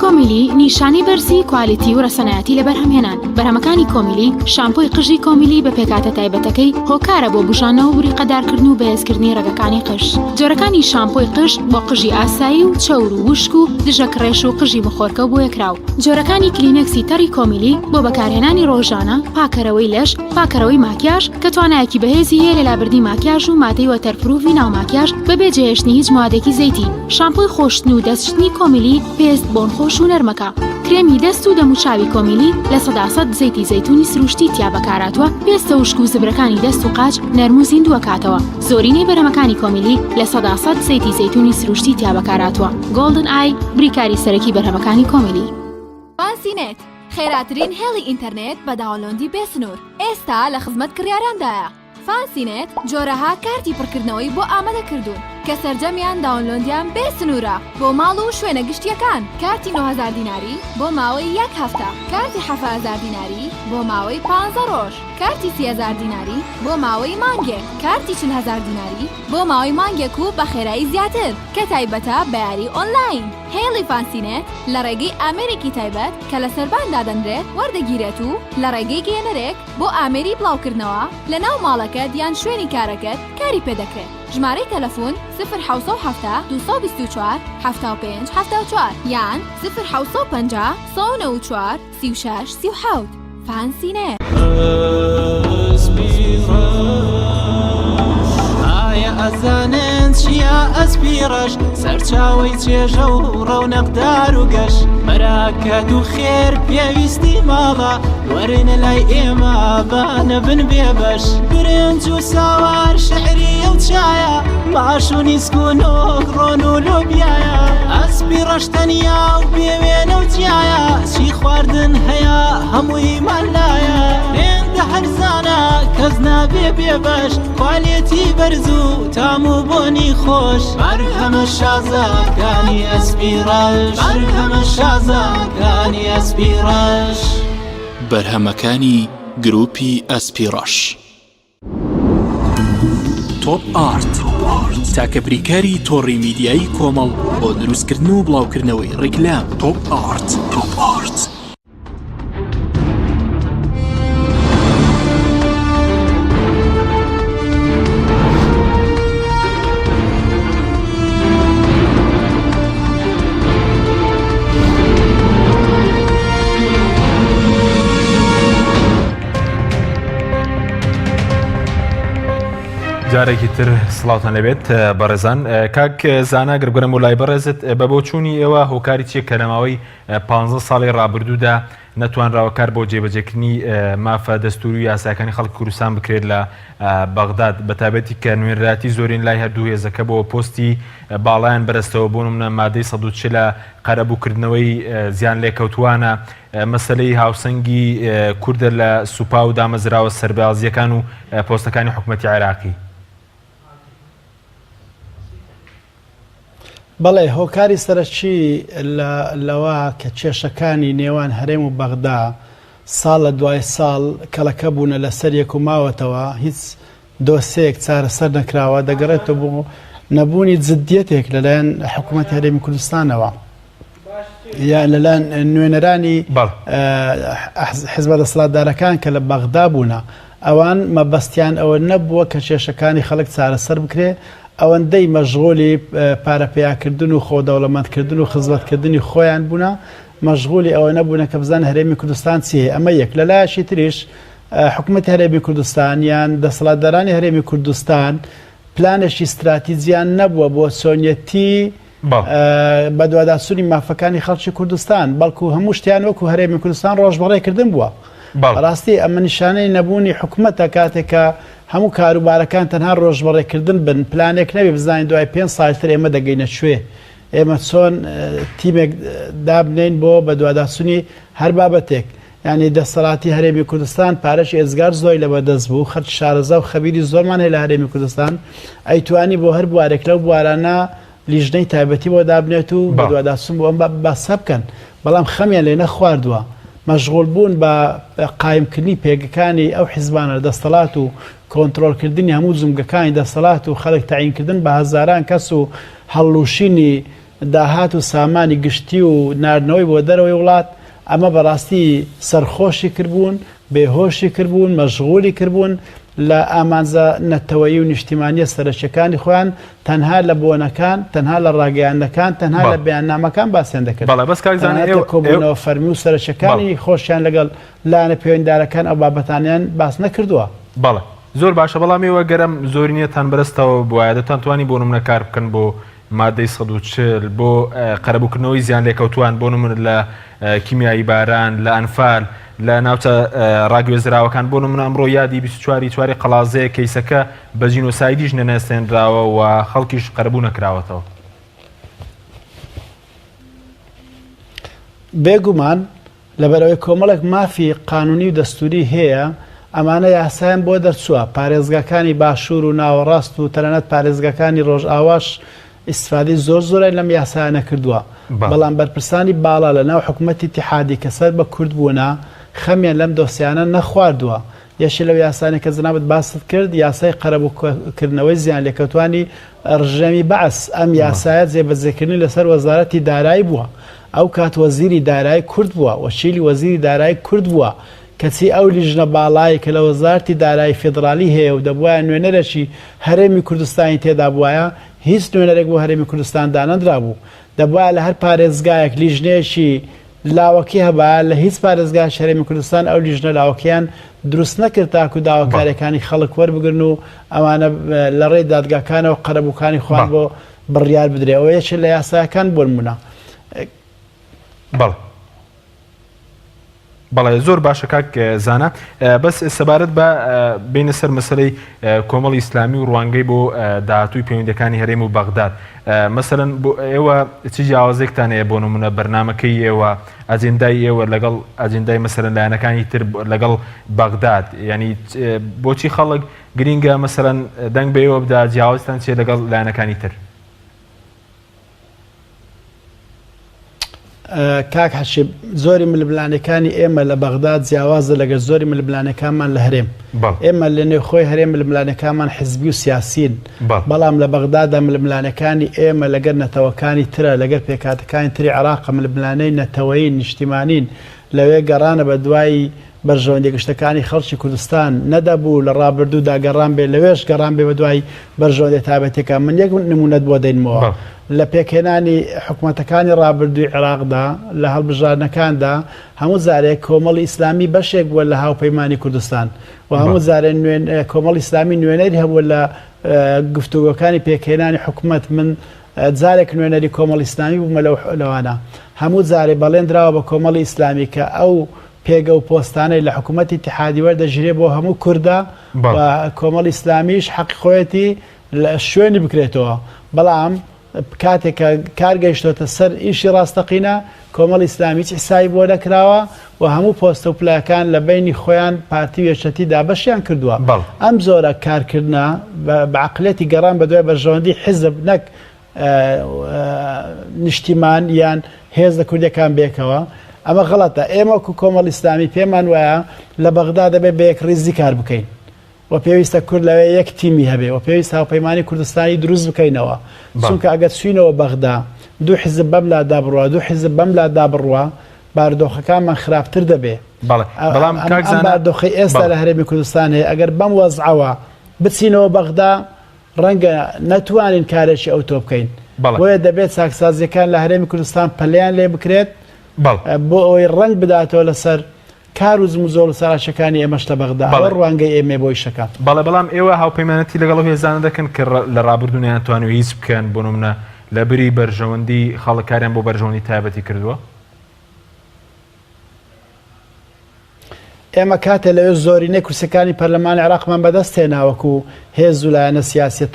کۆمیلی نیشانی بەرزی کوالیتی و ڕەسەنایەتی لە بەرهەمهێنان. بەرهەمەکانی کۆمیلی شامپۆی قژی کۆمیلی بە پێکاتە تایبەتەکەی هۆکارە بۆ بژانەوە و بریقەدارکردن و بەهێزکردنی ڕێگەکانی قژ. جۆرەکانی شامپۆی قژ بۆ قژی ئاسایی و چەور و وشک و دژە کڕێش و قژی بخۆرکە بۆ یەکراو. جۆرەکانی کلینەکسی تەڕی کۆمیلی بۆ بەکارهێنانی ڕۆژانە، پاکەرەوەی لەش، پاکەرەوەی ماکیاژ کە توانایەکی بەهێزی هەیە لە لابردنی ماکیاژ و مادەی وەتەرپروفی ناو ماکیاژ بەبێ جێهێشتنی هیچ موادێکی زەیتی. شامپۆی خۆشتن و دەستشتنی کۆمیلی پێست بۆنخۆش و نەرمەکە. کرێمی دەست و دەموچاوی کۆمیلی لە 100% زەیتی زەیتونی سروشتی تیا بەکاراتوە پێستە وشک و زبرەکانی دەست و قاچ نەرم و زیندووە کاتەوە. زۆرینەی بەرهەمەکانی کۆمیلی لە 100% زەیتی زەیتونی سروشتی تیا بەکاراتوە. گۆڵدن ئای بریکاری سەرەکی بەرهەمەکانی کۆمیلی. فانسینێت خێراترین هێڵی ئینتەرنێت بە داوەلۆندی بێسنوور ئێستا لە خزمەت کڕیاراندایە. فانسینێت جۆرەها کارتی پڕکردنەوەی بۆ ئامادە کردوون کە سەرجەمیان داونلۆندیان بێ سنوورە بۆ ماڵ و شوێنە گشتیەکان. کارتی 9000 دیناری بۆ ماوەی 1 هەفتە، کارتی 7000 دیناری بۆ ماوەی 15 ڕۆژ، کارتی 30000 دیناری بۆ ماوەی مانگێک، کارتی 40000 دیناری بۆ ماوەی مانگێک و بە خێرایی زیاتر کە تایبەتە بە یاری ئۆنلاین. هێڵی فانسینێت لە ڕێگەی ئامێرێکی تایبەت کە لە سەرباندا دەنرێت وەردەگیرێت و لە ڕێگەی گەێنەرێک بۆ ئامێری بڵاوکردنەوە لە ناو ماڵەکەت یان شوێنی کارەکەت کاری پێدەکرێت. ژمارەی تەلەفۆن 070 224 75 74 یان 050 194 36 37. فانسینێت. ئەزانن چیا ئەسپیڕەش سەرچاوی چێژە و ڕەونەقدار و گەش بەراکەت و خێر پێویستی ماڵە وەرنە لای ئێمە بانە بن بێبەش برنج و ساوار شعری ئەو چایە ماش و نیسک و نۆک ڕۆن و لۆبیایە ئەسپیڕەش تەنیا و بێوێنە و جیایە چی خواردن هەیە هەمووی مالایە لێندە هەرزانە کەس نابێ بێبەش کوالێتی بەرز و تام و بۆنی خۆش بەرهەمە شازەکانی ئەسپیڕەش بەرهەمە شازەکانی ئەسپیڕەش بەرهەمەکانی گروپی ئەسپیڕەش. تۆپ ئارت تاکە بریکاری تۆڕی میدیایی کۆمەڵ بۆ دروستکردن و بڵاوکردنەوەی ڕیکلام. تۆپ ئارت. جارێکی تر سڵاوتان لەبێت بەڕێزان. کاک زانا گرگورم و لای بەڕێزت بە بۆچوونی ئێوە هۆکاری چیە کە لەماوەی 15 ساڵی ڕابردوودا نەتوانراوە کار بۆ جێبەجێکردنی مافە دەستور و یاساکانی خەڵکی کوردستان بکرێت لە بەغداد بەتابەتی کە نوێنراتی زۆرین لای هەردوو هێزەکە بۆ پۆستی باڵایان بەرزتەوە بۆ نمونە مادەی 140 لە قەرەبووکردنەوەی زیان لێکەوتوانە مەسەلەی هاوسەنگی کوردە لە سوپا و دامەزراوە سەربازیەکان و پۆستەکانی حکوومەتی عێراقی. بەڵێ هۆکاری سەرەکی لەوە کە کێشەکانی نێوان هەرێم و بەغدا ساڵ لە دوای ساڵ کەڵەکە بوونە لەسەر یەک و ماوەتەوە هیچ دۆسەیەک چارەسەر نەکراوە دەگەڕێتەوە بۆ نەبوونی جددیەتێک لەلایەن حکوومەتی هەرێمی کوردستانەوە یا لەلایەن نوێنەرانی حیزب دەسەڵاتدارەکان کە لە بەغدا بوونە ئەوان مەبەستیان ئەوە نەبووە کە کێشەکانی خەڵک چارەسەر بکرێ ئەوەندەی مەشغولی پارەپیاکردن و خۆدەوڵەمەندکردن و خزمەتکردنی خۆیان بوونە مەشغولی ئەوە نەبوونە کە بزان هەرێمی کوردستان چی هەیە ئەمە یەک لەلایەشی تریش حکوومەتی هەرێمی کوردستان یان دەسەڵاتدارانی هەرێمی کوردستان پلانێکی استراتیجیان نەبووە بۆ چۆنیەتی بە دوواداچوونی مافەکانی خەڵکی کوردستان بەڵکو هەموو شتیان وەکو هەرێمی کوردستان ڕۆژبەڕێکردن بووە ڕاستی ئەمە نیشانەی نەبوونی حکوومەتە کاتێکە هەموو کاروبارەکان تەنها ڕۆژبەڕێکردن بن پلانێک نەبێ بزانین دوای 5 ساڵتر ئێمە دەگەینە کوێ ئێمە چۆن تیمێک دابنین بۆ بە دوواداچوونی هەر بابەتێک ینی دەسەڵاتی هەرێمی کوردستان پارەش ئێزگار زۆی لە بەدەست بوو خەرج شارەزا و خەبیری زۆرمان هەیە لە هەرێمی کوردستان ئەیتوانی بۆ هەر بوارێک لەو بوارانە لیژنەی تایبەتی بۆ دابنێت و بە دوواداچوون بۆ ئەم باسە بکەن بەڵام خەمیان لێ نەخواردووە مەشغوڵ بوون بە قایمکردنی پێگەکانی ئەو حیزبانە دەسەڵات و کۆنتترۆلکردنی هەموو جمگەکانی دەسەڵات و خەڵک تعینکردن بە هەزاران کەس و هەڵوشینی داهات و سامانی گشتی و ناردنەوەی بۆ دەرەوەی وڵات ئەمە بەڕاستی سەرخۆشی کردبوون بێهۆشی کردبوون مەشغولی کردبوون لە ئامانزە نەتەوەیی و نیشتیمانیە سەرچەکانی خۆیان تەنها لە بۆنەکان تەنها لە ڕاگەیاندەکان تەنها لە بەیاننامەکان باسییان دەکرد کۆبوونەوە فەرمی و سەرچەکانی خۆشیان لەگەڵ لاەنە پەیوەنددارەکان ئەو بابەتانیان باس نەکردووە بەڵێ زۆر باشە بەڵامیەوە گەرم زۆری نیە تان بەرزتەوە بواە دەتان توانی بۆ نمونە کار بکەن بۆ مادەی 140 بۆ قەرەبووکردنەوەی زیان لێکەوتوان بۆ نمونە لە کیمیایی باران لە ئەنفال لە ناوچە ڕاگوێزراوەکان بۆ نمونە ئەمڕۆ یادی 24 قەڵازەیە کەیسەکە بە ژینۆسایدیش نەنەستێنراوە و خەڵکیش قەرەبوو نەکراوەتەوە بێگومان لەبەرەوەی کۆمەڵێک مافی قانونی و دەستوری هەیە ئەمانە یاسایان بۆ دەرچووە پارێزگاکانی باشوور و ناوەڕاست و تەنانەت پارێزگاکانی ڕۆژئاواش ئیسفادی زۆر زۆرای لەم یاسایانە کردووە بەڵام بەرپرسانی باڵا لە ناو حکوومەتی اتحادی کە سەر بە کورد بوونە خەمیان لەم دۆسیانە نەخواردووە یەشی لەو یاسانی کە جنابەت باست کرد یاسای قەرەبووکردنەوەی زیان لێکەوتوانی ڕژەمی بەعس ئەم یاسایە جێبەجێکردنی لەسەر وەزارەتی دارایی بووە ئەو کات وەزیری دارایی کورد بووە وەشیلی وەزیری دارایی کورد بووە کەچی ئەو لیژنە باڵایی کە لە وەزارەتی دارایی فێدرالی هەیە و دەبووایە نوێنەرێکی هەرێمی کوردستانی تێدا بووایە هیچ نوێنەرێک بۆ هەرێمی کوردستان دانەدرا بوو دەبووایە لە هەر پارێزگایەک لیژنەیەکی لاوەکی هەبە لە هیچ پارێزگای هەرێمی کوردستان ئەو لیژنە لاوەکیان دروست نەکرد تاکو داواکاریەکانی خەڵک وەربگرن و ئەوانە لە ڕێی دادگاکانەوە قەرەبووکانی خۆیان بۆ بڕیار بدرێ ئەوە یەکێک لە یاساکان بۆ نمونە بەڵێ زۆر باشە کاک زانە بەس سەبارەت بە بینە سەر مەسەلەی کۆمەڵی ئیسلامی و ڕوانگەی بۆ داهاتووی پەیوەندیەکانی هەرێم و بەغداد مەسەلەن بۆ ئێوە چ جیاوازێکتان هەیە بۆ نمونە بەرنامەکەی ئێوە ئەجێندای ئێوە لەگەڵ ئەجێندای مەسەلەن لایەنەکانی تر لەگەڵ بەغداد ینی بۆچی خەڵک گرینگە مەسەلەن دەنگ بە ئێوە بدا جیاوازتان چێ لەگەڵ لایەنەکانی تر کاک حەشی زۆری ململانەکانی ئێمە لە بەغداد جیاوازە لەگەر زۆری ململانەکانمان لە هەرێم ئێمە لە نێوخۆی هەرێم ململانەکانمان حیزبی و سیاسین بەڵام لە بەغدادا ململانەکانی ئێمە لەگەر نەتەوەکانی ترە لەگەر پێکاتەکانی تری عێراق ململانەی نەتەوەیی نیشتیمانین لەوێ گەڕانە بە دوای بەرژەوەندی گشتەکانی خەڵکی کوردستان نەدەبوو لە ڕابردوودا گەڕان بێ لەوێش گەڕان بێ بە دوای بەرژەوەندی تایبەتەکان من یەک نمونەت بۆ دەینمەوە لە پێکهێنانی حکوومەتەکانی ڕابردووی عێراقدا لە هەڵبژاردنەکاندا هەموو جارێک کۆمەڵی ئیسلامی بەشێک بووە لە هاوپەیمانی کوردستان و هەموو جارێ کۆمەڵی ئیسلامی نوێنەری هەبووە لە گفتوگۆکانی پێکهێنانی حکوومەت من جارێک نوێنەری کۆمەڵی ئیسلامی بوومە لەوانە هەموو جارێ بەڵێنراوە بە کۆمەڵی ئیسلامی کە ئەو پێگە و پۆستانەی لە حکوومەتی اتحادی وەردەژێ بۆ هەموو کووردا و کۆمەڵی ئیسلامیش حەقی خۆیەتی لە شوێنی بکرێتەوە بەڵام کاتێکە کارگەیشتۆتە سەر ئیشی ڕاستەقینە کۆمەڵی ئیسلامی حسابی بۆ دەکراوە و هەموو پۆستە و پلەکان لە بینی خۆیان پارتی وێشەتیدا بەشیان کردووە ئەم زۆرە کارکردە بەعقلێتی گەڕان بە دوای بەرژەوەندی حیزب نەک نیشتیمان یان هێزە کوردیەکان بێکەوە ئەمە غەڵەتە ئێمە وەکو کۆمەڵی ئیسلامی پێمان وایە لە بەغدا دەبێت بە یەک ڕیزی کار بکەین و پێویستە کورد لەوێ یەک تیمی هەبێ و پێویست هاوپەیمانی کوردستانی دروست بکەینەوە چونکە ئەگەر چوینەوە بەغدا دوو حیزب بەم لادا بڕوە دوو حیزب بەم لادا بڕوە باردۆخەکانمان خراپتر دەبێ بەڵام باردۆخی ئێستا لە هەرێمی کوردستان هەیە ئەگەر بەم وەزعەوە بچینەوە بەغدا ڕەنگە نەتوانین کارێکی ئەو تۆ بکەین بۆیە دەبێت چاکسازیەکان لە هەرێمی کوردستان پەلیان لێ بکرێت بۆ ئەوەی ڕنگ بداتەوە لەسەر کار و زمزۆڵ ساراشەکانی ئێمەش لە بەغدا ئەوە ڕوانگەی ئێمە بۆی شەکە بەڵام ئێوە هاوپەیمانەتی لەگەڵ هێزانە دەکەن کە لە ڕابردوو نەیانتوانێت هیچ بکەن بۆ نمونە لە بری بەرژەوەندی خەڵکاریان بۆ بەرژەوەندی تایبەتی کردووە ئێمە کاتە لەوێ زۆرینەی کورسەکانی پەرلەمانی عێراقمان بەدەست هێناوەکو هێز و لایەنە سیاسی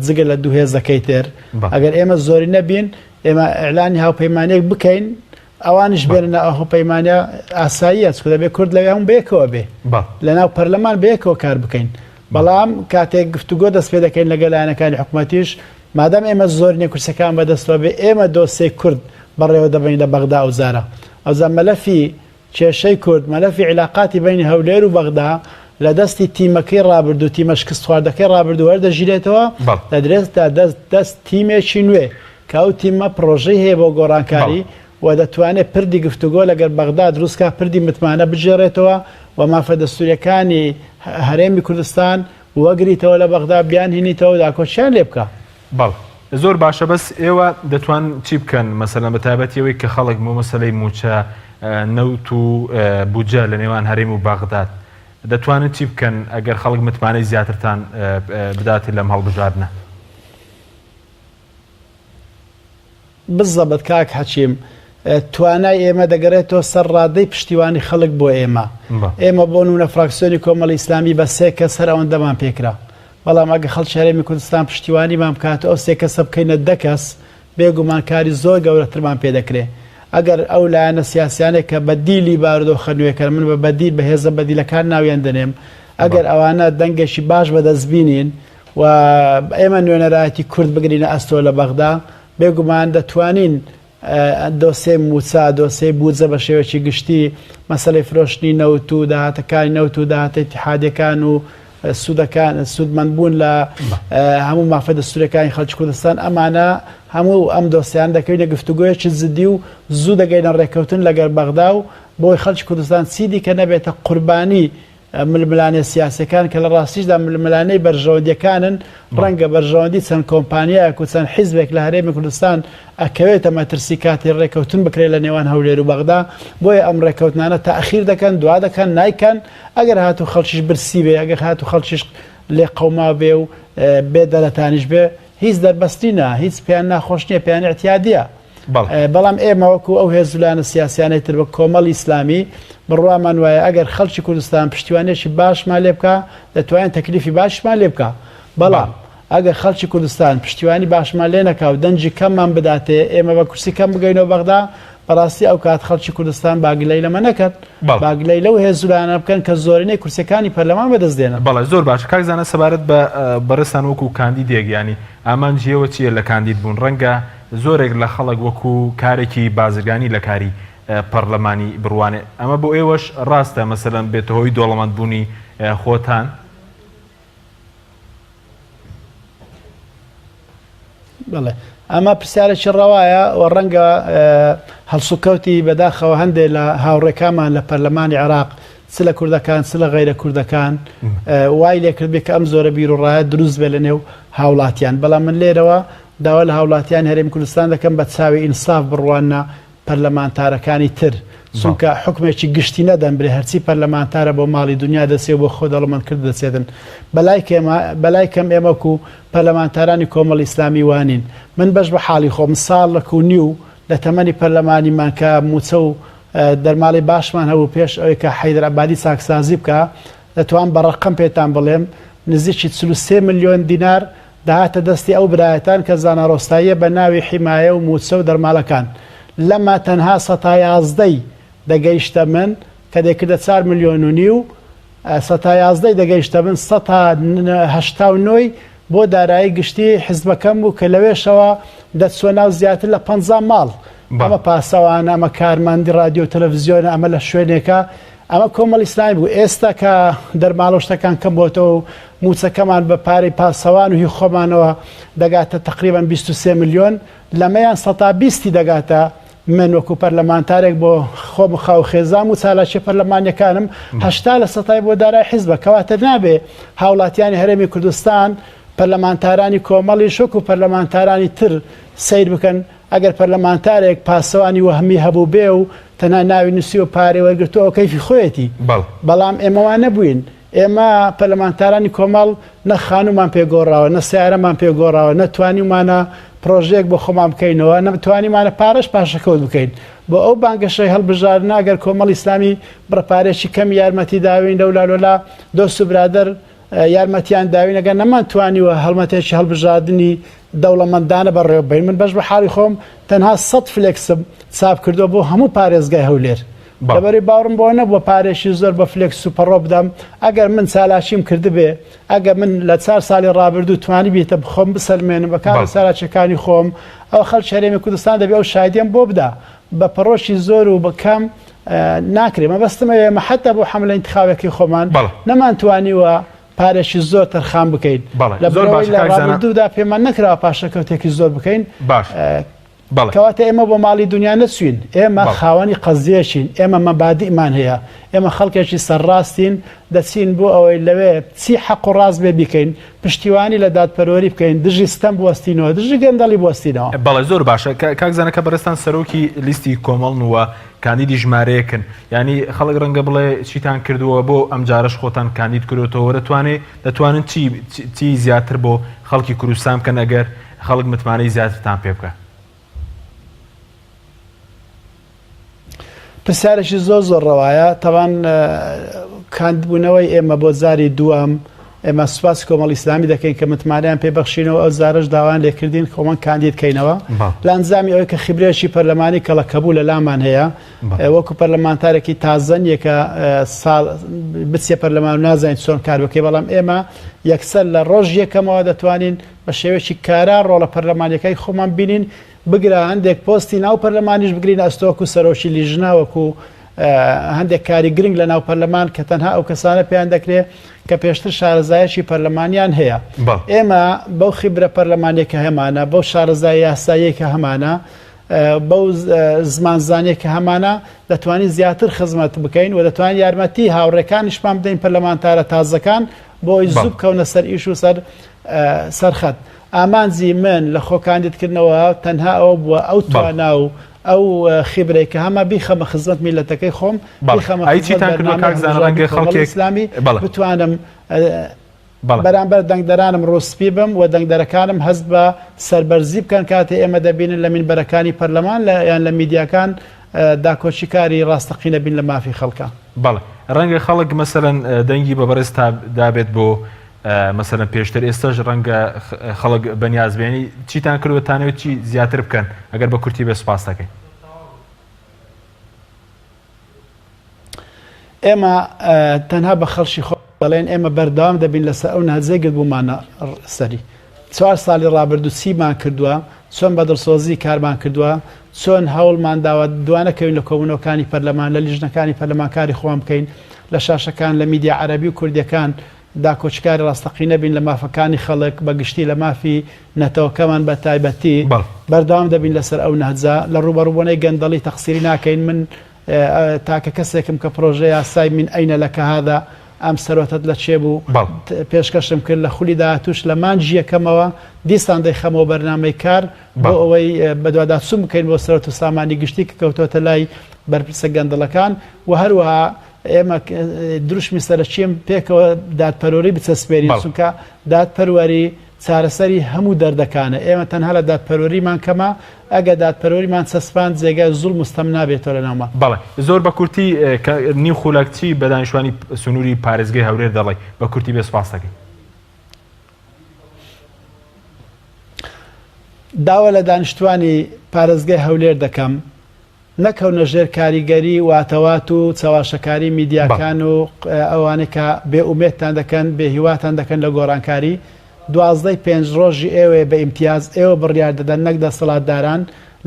جگە لە دوو هێزەکەی تر ئەگەر ئێمە زۆری نەبین ئێمە ئەعلانی هاوپەیمانێک بکەین ئەوانش بێنە هاوپەیمانە ئاساییە چکە دەبێت کورد لەوێ هەموو بەیەکەوە بێ لەناو پەرلەمان بەیەکەوە کار بکەین بەڵام کاتێک گفتوگۆ دەست پێ دەکەین لەگەڵ لایەنەکانی حکوومەتیش مادام ئێمە زۆرینەی کورسەکان بەدەستەوە بێ ئێمە دۆسەی کورد بەڕێوە دەبین لە بەغدا ئەوزارە ئەوزار مەلەفی کێشەی کورد مەلەفی علاقاتی بینی هەولێر و بەغدا لە دەستی تیمەکەی ڕابردوو تیمە شکست خواردەکەی ڕابردوو وەردەژیرێتەوە دەدرێتدا دەست تیمێکی نوێ کە ئەو تیمە پرۆژەی هەیە بۆ گۆڕانکاری و دەتوانێت پردی گفتوگۆ لەگەر بەغدا دروستکە پردی متمانە بژێڕێتەوە و مافە دەستوریەکانی هەرێمی کوردستان وەگریتەوە لە بەغدا بیان هینیتەوە داکۆچیان لێ بکە زۆر باشە بەس ئێوە دەتوان چی بکەن مەسەلەن بە تایبەتیەوەی کە خەڵک بۆ مەسەلەی موچە نەوت و بودجە لە نێوان هەرێم و باغداد دەتوانن چی بکەن ئەگەر خەڵک متمانەی زیاترتان بداتێت لەم هەڵبژاردنە بزەبەت کاک حەچیم توانای ئێمە دەگەڕێتەوە سەر ڕادەی پشتیوانی خەڵک بۆ ئێمە بۆ نمونە فراکسیۆنی کۆمەڵی ئیسلامی بە 3 کەس هەر ئەوەندەمان پێکرا بەڵام ئەگە خەڵکی هەرێمی کوردستان پشتیوانیمان بکاتەوە ئەو 3 کەسە بکەینە 10 کەس بێگومان کاری زۆر گەورەترمان پێ دەکرێت ئەگەر ئەو لایەنە سیاسیانێک کە بەدیلی بارودۆخە نوێکە من بە بەدیل بە هێزە بەدیلەکان ناویان دەنێم ئەگەر ئەوانە دەنگێکی باش بەدەستبینین و ئێمە نوێنەرایەتی کورد بگرینە ئەستۆ لە بەغدا بێگومان دەتوانین دۆسێ موچا دۆسەی بودجە بە شێوەیەکی گشتی مەسەلەی فرۆشتنی نەوت و داهاتەکانی نەوت و داهاتە ئیتیحادیەکان و سوودەکان سوودمەندبوون لە هەموو مافە دەستوریەکانی خەڵکی کوردستان ئەمانە هەموو ئەم دۆسییان دەکەوینە گفتوگوۆیەکی زدی و زوو دەگەینە ڕێکەوتن لەگەر بەغدا و بۆی خەڵکی کوردستان چیدی کە نەبێتە قوربانی ململانێ سیاسەکان کە لە ڕاستیشدا ململانەی بەرژەوەندیەکانن ڕەنگە بەرژەوەندی چەند کۆمپانیایەک و چەند حیزبێک لە هەرێمی کوردستان ئەکەوێتە مەترسی کاتی ڕێکەوتن بکرێت لە نێوان هەولێر و بەغدا بۆیە ئەم ڕێکەوتنانە تاخیر دەکەن دوا دەکەن نایکەن ئەگەر هاتوو خەڵکیش برسی بێ ئەگەر هاتوو خەڵکیش لێ قەوما بێ و بێدەلەتانیش بێ هیچ دەربەستینە هیچ پێیان ناخۆش نییە پێیان اعتیادیە بەڵام ئێمە وەکو ئەو هێزولانە سیاسیانەی تر بە کۆمەڵی ئیسلامی بڕوامان وایە ئەگەر خەڵکی کوردستان پشتیوانێکی باشمان لێ بکە دەتوانین تەکلیفی باشمان لێ بکە بەڵام ئەگەر خەڵکی کوردستان پشتیوانی باشمان لێ نەکا و دەنجی کەممان بداتێ ئێمە بە کورسی کەم بگەینەوە بەغدا بەڕاستی ئەو کات خەڵکی کوردستان باگلەی لەمە نەکرد باگلەی لەو هێزولانە بکەن کە زۆرینەی کورسەکانی پەرلەمان بەدەستدێنن بەڵێ زۆر باش کاکزانە سەبارەت بە بەرزتان وەکو کاندیدێک ینی ئامانجیەوە چییە لە کاندید بوون ڕەنگە زۆرێک لە خەڵک وەکو کارێکی بازرگانی لە کاری پەرلەمانی بڕوانێ ئەمە بۆ ئێوەش ڕاستە مەسەلەن بێتە هۆی دۆڵەمەندبوونی خۆتان بڵێ ئەمە پرسیارێکی ڕەوایە و ڕەنگە هەڵسوکەوتی بەداخەوە هەندێک لە هاوڕێکامان لە پەرلەمانی عێراق چ لە کوردەکان چ لە غەیرە کوردەکان وای لێکرد بێ کە ئەم زۆرە بیرروڕایە دروست بێ لە نێو هاوڵاتیان بەڵام من لێرەوە داوا لە هاوڵاتیان هەرێمی کوردستان دەکەم بە چاوی ئینساف بڕوانە پەرلەمانتارەکانی تر چونکە حکمێکی گشتی نەدەن برێ هەرچی پەرلەمانتارە بۆ ماڵی دنیا دەسێ بۆ خۆ دەڵەمەندکرد دەچێتن بەلای کەم ئێمەکو پەرلەمانتارانی کۆمەڵی ئیسلامی وانین من بەش بە حاڵی خۆم ساڵێک و نیو لە تەمەنی پەرلەمانیمان کە موچە و دەرماڵی باشمان هەبوو پێش ئەوەی کە حەیدرئابادی چاکسازی بکە دەتوان بە ڕەقەم پێتان بڵێم نزیکی 33 ملیۆن دینار داهاتە دەستی ئەو برایەتان کە زانەڕۆستاییە بە ناوی حیمایە و موچە و دەرماڵەکان لەما تەنها 11 دەگەیشتە من کە دەکردە 4 ملیۆن و نیو 11 دەگەیشتە من 189 بۆ دارایی گشتی حیزبەکەم بوو کە لەوێشەوە دەچوە ناو زیاتر لە 50 ماڵ ئەمە پاسەوانە ئەمە کارماندی رادیۆ تەلەڤیزیۆنە ئەمە لە شوێنێکە ئەمە کۆمەڵ ئیسلامی بوو. ئێستا کە دەرماڵۆشتەکان کەم بۆتەوە موچەکەمان بە پارەی پاسەوان و هی خۆمانەوە دەگاتە تقریبا 23 میلیۆن، لەمەیان 120 دەگاتە من وەکو پەرلەمانتارێک بۆ خۆم خاو خێزام و چالاکی پەرلەمانیەکانم 80% بۆ دارای حیزبە، کەواتە نابێ هاوڵاتیانی هەرێمی کوردستان پەرلەمانتارانی کۆمەڵی شۆک و پەرلەمانتارانی تر سیر بکەن. ئەگەر پەرلەمانتارێک پاسەوانی وەهمی هەبوو بێ و تەنها ناوی نووسی و پارێ وەرگرتووە کەیفی خۆیەتی، بەڵام ئێمەوان نەبووین. ئێمە پەرلەمانتارانی کۆمەڵ نە خانومان پێگۆڕاوە، نە سیارەمان پێگۆڕاوە، نەتوانیمانە پرۆژێک بۆ خۆمان بکەینەوە، نەتوانیمانە پارەش پاشەکەوت بکەین. بۆ ئەو بانگەشەی هەڵبژاردن ئەگەر کۆمەڵ ئیسلامی بڕپارێکی کەم یارمەتی داوین لەولالۆلا دۆست و برادەر یارمەتیان داوین، ئەگەر نەمانتوانیوە هەڵمەتێکی هەڵبژاردننی دەوڵەمەندانە بەڕێوە بین. من بەش بە حاڵی خۆم تەنها 100 فلێکسم چاپ کردو بۆ هەموو پارێزگای هەولێر. لەبەری باوڕم بۆ نەبووە پارێکی زۆر بە فلێکس و پەڕۆ بدەم. ئەگەر من چالاشیم کردبێ، ئەگەر من لە 4 ساڵی ڕابردوو توانی بیتە بخۆم بسەلمێنم بەکار سالاچەکانی خۆم، ئەو خەڵک هەرێمی کوردستان دەبێ ئەو شایدێم بۆ بدا بە پەڕۆشی زۆر و بەکەم ناکرێ. مەبەستمەوێ مە حتا بۆ حەملە ئینتخابێکی خۆمان نەمانتوانیوە پارێکی زۆر تەرخان بکەین. لە ڕابردوودا پێمان نەکراوە پاشەکەوتێکی زۆر بکەین. کەواتە ئێمە بۆ ماڵی دنیا نەچوین، ئێمە خاوەنی قەزیەشین، ئێمە مەبادئمان هەیە، ئێمە خەڵکێکی سەرڕاستین، دەچین بۆ ئەوەی لەوێ چی حەق و ڕاست بێ بیکەین، پشتیوانی لە دادپەروەری بکەین، دژی ستەم بوەستینەوە، دژی گەندەڵی بوەستینەوە. بەڵێ زۆر باشە. کاکزانەکە بەڕێستان سەرۆکی لیستی کۆمەڵنەوە کاندیدی ژمارەیەکن، ینی خەڵک ڕەنگە بڵێ چیتان کردووە بۆ ئەم جارش خۆتان کاندید کردوتەوە، دەتوانن چی زیاتر بۆ خەڵکی کوردستان بکەن ئەگەر خەڵک متمانەی زیاترتان پێ بکە؟ پرسیارێکی زۆر ڕەوایە. تەوان کاندبوونەوەی ئێمە بۆ جاری دووەم ئێمە سوپاس کۆمەڵ ئیسلامی دەکەین کە متمانیان پێبەخشینەوە، ئەو زارش داوان لێکردین خۆمان کاندید بکەینەوە لە ئەنجامی ئەوەی کە خبرێکی پەرلەمانی کە لە کەبوو لە لامان هەیە، وەکو پەرلەمانتارێکی تازەنیە کە بچێ پەرلەمان و نازانین چۆن کار بکەی، بەڵام ئێمە یەکسەر لە ڕۆژ یەکەمەوە دەتوانین بە شێوەیەکی کارا ڕۆڵە پەرلەمانیەکەی خۆمان بینین، بگرە هەندێک پۆستی ناو پەرلەمانیش بگرین ئەستۆک و سەرۆکی لیژناوەکو هەندێک کاری گرنگ لە ناو پەرلەمان کە تەنها ئەو کەسانە پێیان دەکرێت کە پێشتر شارەزایەکی پەرلەمانیان هەیە. ئێمە بەو خیبرە پەرلەمانێکە هەمانە، بەو شارەزای یاساییەکە هەمانە، بەو زمانزانێکە هەمانە دەتوانین زیاتر خزمەت بکەین و دەتوانین یارمەتی هاوڕێکانیشمان بدەین پەرلەمانتارە تازەکان بۆی زوو بکەونە سەر ئیش و سەرخەت. ئامانجی من لە خۆ کاندیدکردنەوە تەنها ئەوە بووە ئەو توانا و ئەو خیبرێک کە هەمە بیخەمە خزمەت میلەتەکەی خۆم، ئیسلامی بتوانم بەرامبەر دەنگدەرانم ڕۆسپی بم و دەنگدەرەکانم هەست بە سەربەرزی بکەن کاتێ ئێمە دەبینن لە مینبەرەکانی پەرلەمان یان لە میدیاکان داکۆچیکاری ڕاستەقینە بین لە مافی خەڵکە. بەڵێ ڕەنگە خەڵک مەسەرەن دەنگی بە بەڕێز دابێت بۆ مەسەرەن پێشتر، ئێستاش ڕەنگە خەڵک بەنیازبێنی چیتان کردوەتانەوێت چی زیاتر بکەن ئەگەر بە کورتی بێ سوپاس دەکەین؟ ئێمە تەنها بە خەڵکی خۆ دەڵێن ئێمە بەردەوام دەبین لەسەر ئەو نازێگت بوومانە سەری 4 ساڵی ڕابردوو چیمان کردووە، چۆن بەدڵسۆزی کارمان کردووە، چۆن هەوڵمان داوە دوانەکەوین لە کۆبوونەوەکانی پەرلەمان لە لیژنەکانی پەرلەمانکاری خۆمان بکەین، لە شاشەکان لە میدیا عەرەبی و کوردیەکان داکۆچکاری ڕاستەقینە بین لە مافەکانی خەڵک بەگشتی لە مافی نەتەوەکەمان بە تایبەتی بەردەوام دەبین لەسەر ئەو نەهجە لە ڕوبەڕووبوونەی گەندەڵی تەقسیری ناکەین. من تاکە کەسێکم کە پرۆژەی یاسای من ئەینە لەکە هادا ئەم سەرۆتت لە چێ بوو پێشکەشم کرد لە خولی داهاتوش لە مانجی یەکەمەوە دیسان دەیخەمەوە بەرنامەی کار بۆ ئەوەی بەدواداچوو بکەین بۆ سەرۆت و سامانی گشتی کە کەوتۆتە لای بەرپرسە گەندەڵەکان و هەروەها ئێمە دروشمی سەرچیم پێکەوە دادپەروەری بچەسپێرین، چونکە دادپەروەری چارەسەری هەموو دەردەکانە. ئێمە تەنها لە دادپەروەریمان کەمە، ئەگە دادپەروەریمان چەسپان جێگای زوڵم مستەم نابێتەوە لە ناومە. بەڵێ زۆر بە کورتی نیو خولەکچی بە دانیشتوانی سنووری پارێزگای هەولێر دەڵێ بە کورتی بێ سوپاس دەکەین. داوا لە دانیشتوانی پارێزگای هەولێر دەکەم نەکەونە ژێر کاریگەری واتەوات و چاواشەکاری میدیاکان و ئەوانەی کە بێئومێدتان دەکەن بێهیواتان دەکەن لە گۆڕانکاری. 12 5 ڕۆژی ئێوێ بە ئیمتیاز ئێوە بڕیار دەدەن نەک دەسەڵاتداران.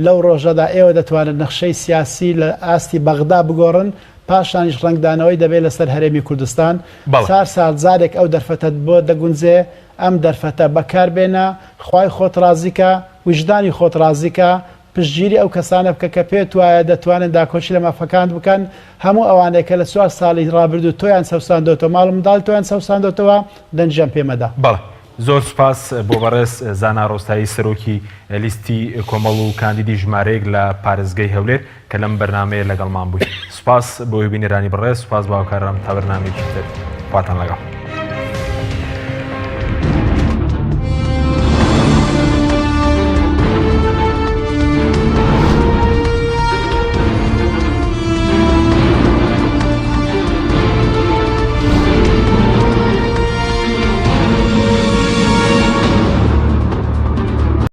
لەو ڕۆژەدا ئێوە دەتوانن نەخشەی سیاسی لە ئاستی بەغدا بگۆڕن پاشانیش ڕنگدانەوەی دەبێت لەسەر هەرێمی کوردستان بەڵێ. 4 سال جارێک ئەو دەرفەتت بۆ دەگونجێ ئەم دەرفەتە بەکاربێنە خوای خۆت ڕازیکە وجدانی خۆت ڕازیکە پشتگیری ئەو کەسانە بکە کە پێت وایە دەتوانن داکۆچی لە مافەکان بکەن هەموو ئەوانەیە کە لە 4 ساڵی ڕابردوو تۆیان سەوساندۆتەوە ماڵ منداڵ تۆیان سەوساندۆتەوە دەنجیان پێمەدا. بەڵێ زۆر سوپاس بۆ بەڕێز زانا ڕۆستایی سەرۆکی لیستی کۆمەڵ و کاندیدی ژمارەیەک لە پارێزگای هەولێر کە لەم بەرنامەیە لەگەڵمان بووی. سوپاس بۆ بینێرانی بەڕێز سوپاس باوکارم تا بەرنامەیەکی تر خواتان لەگەڵ.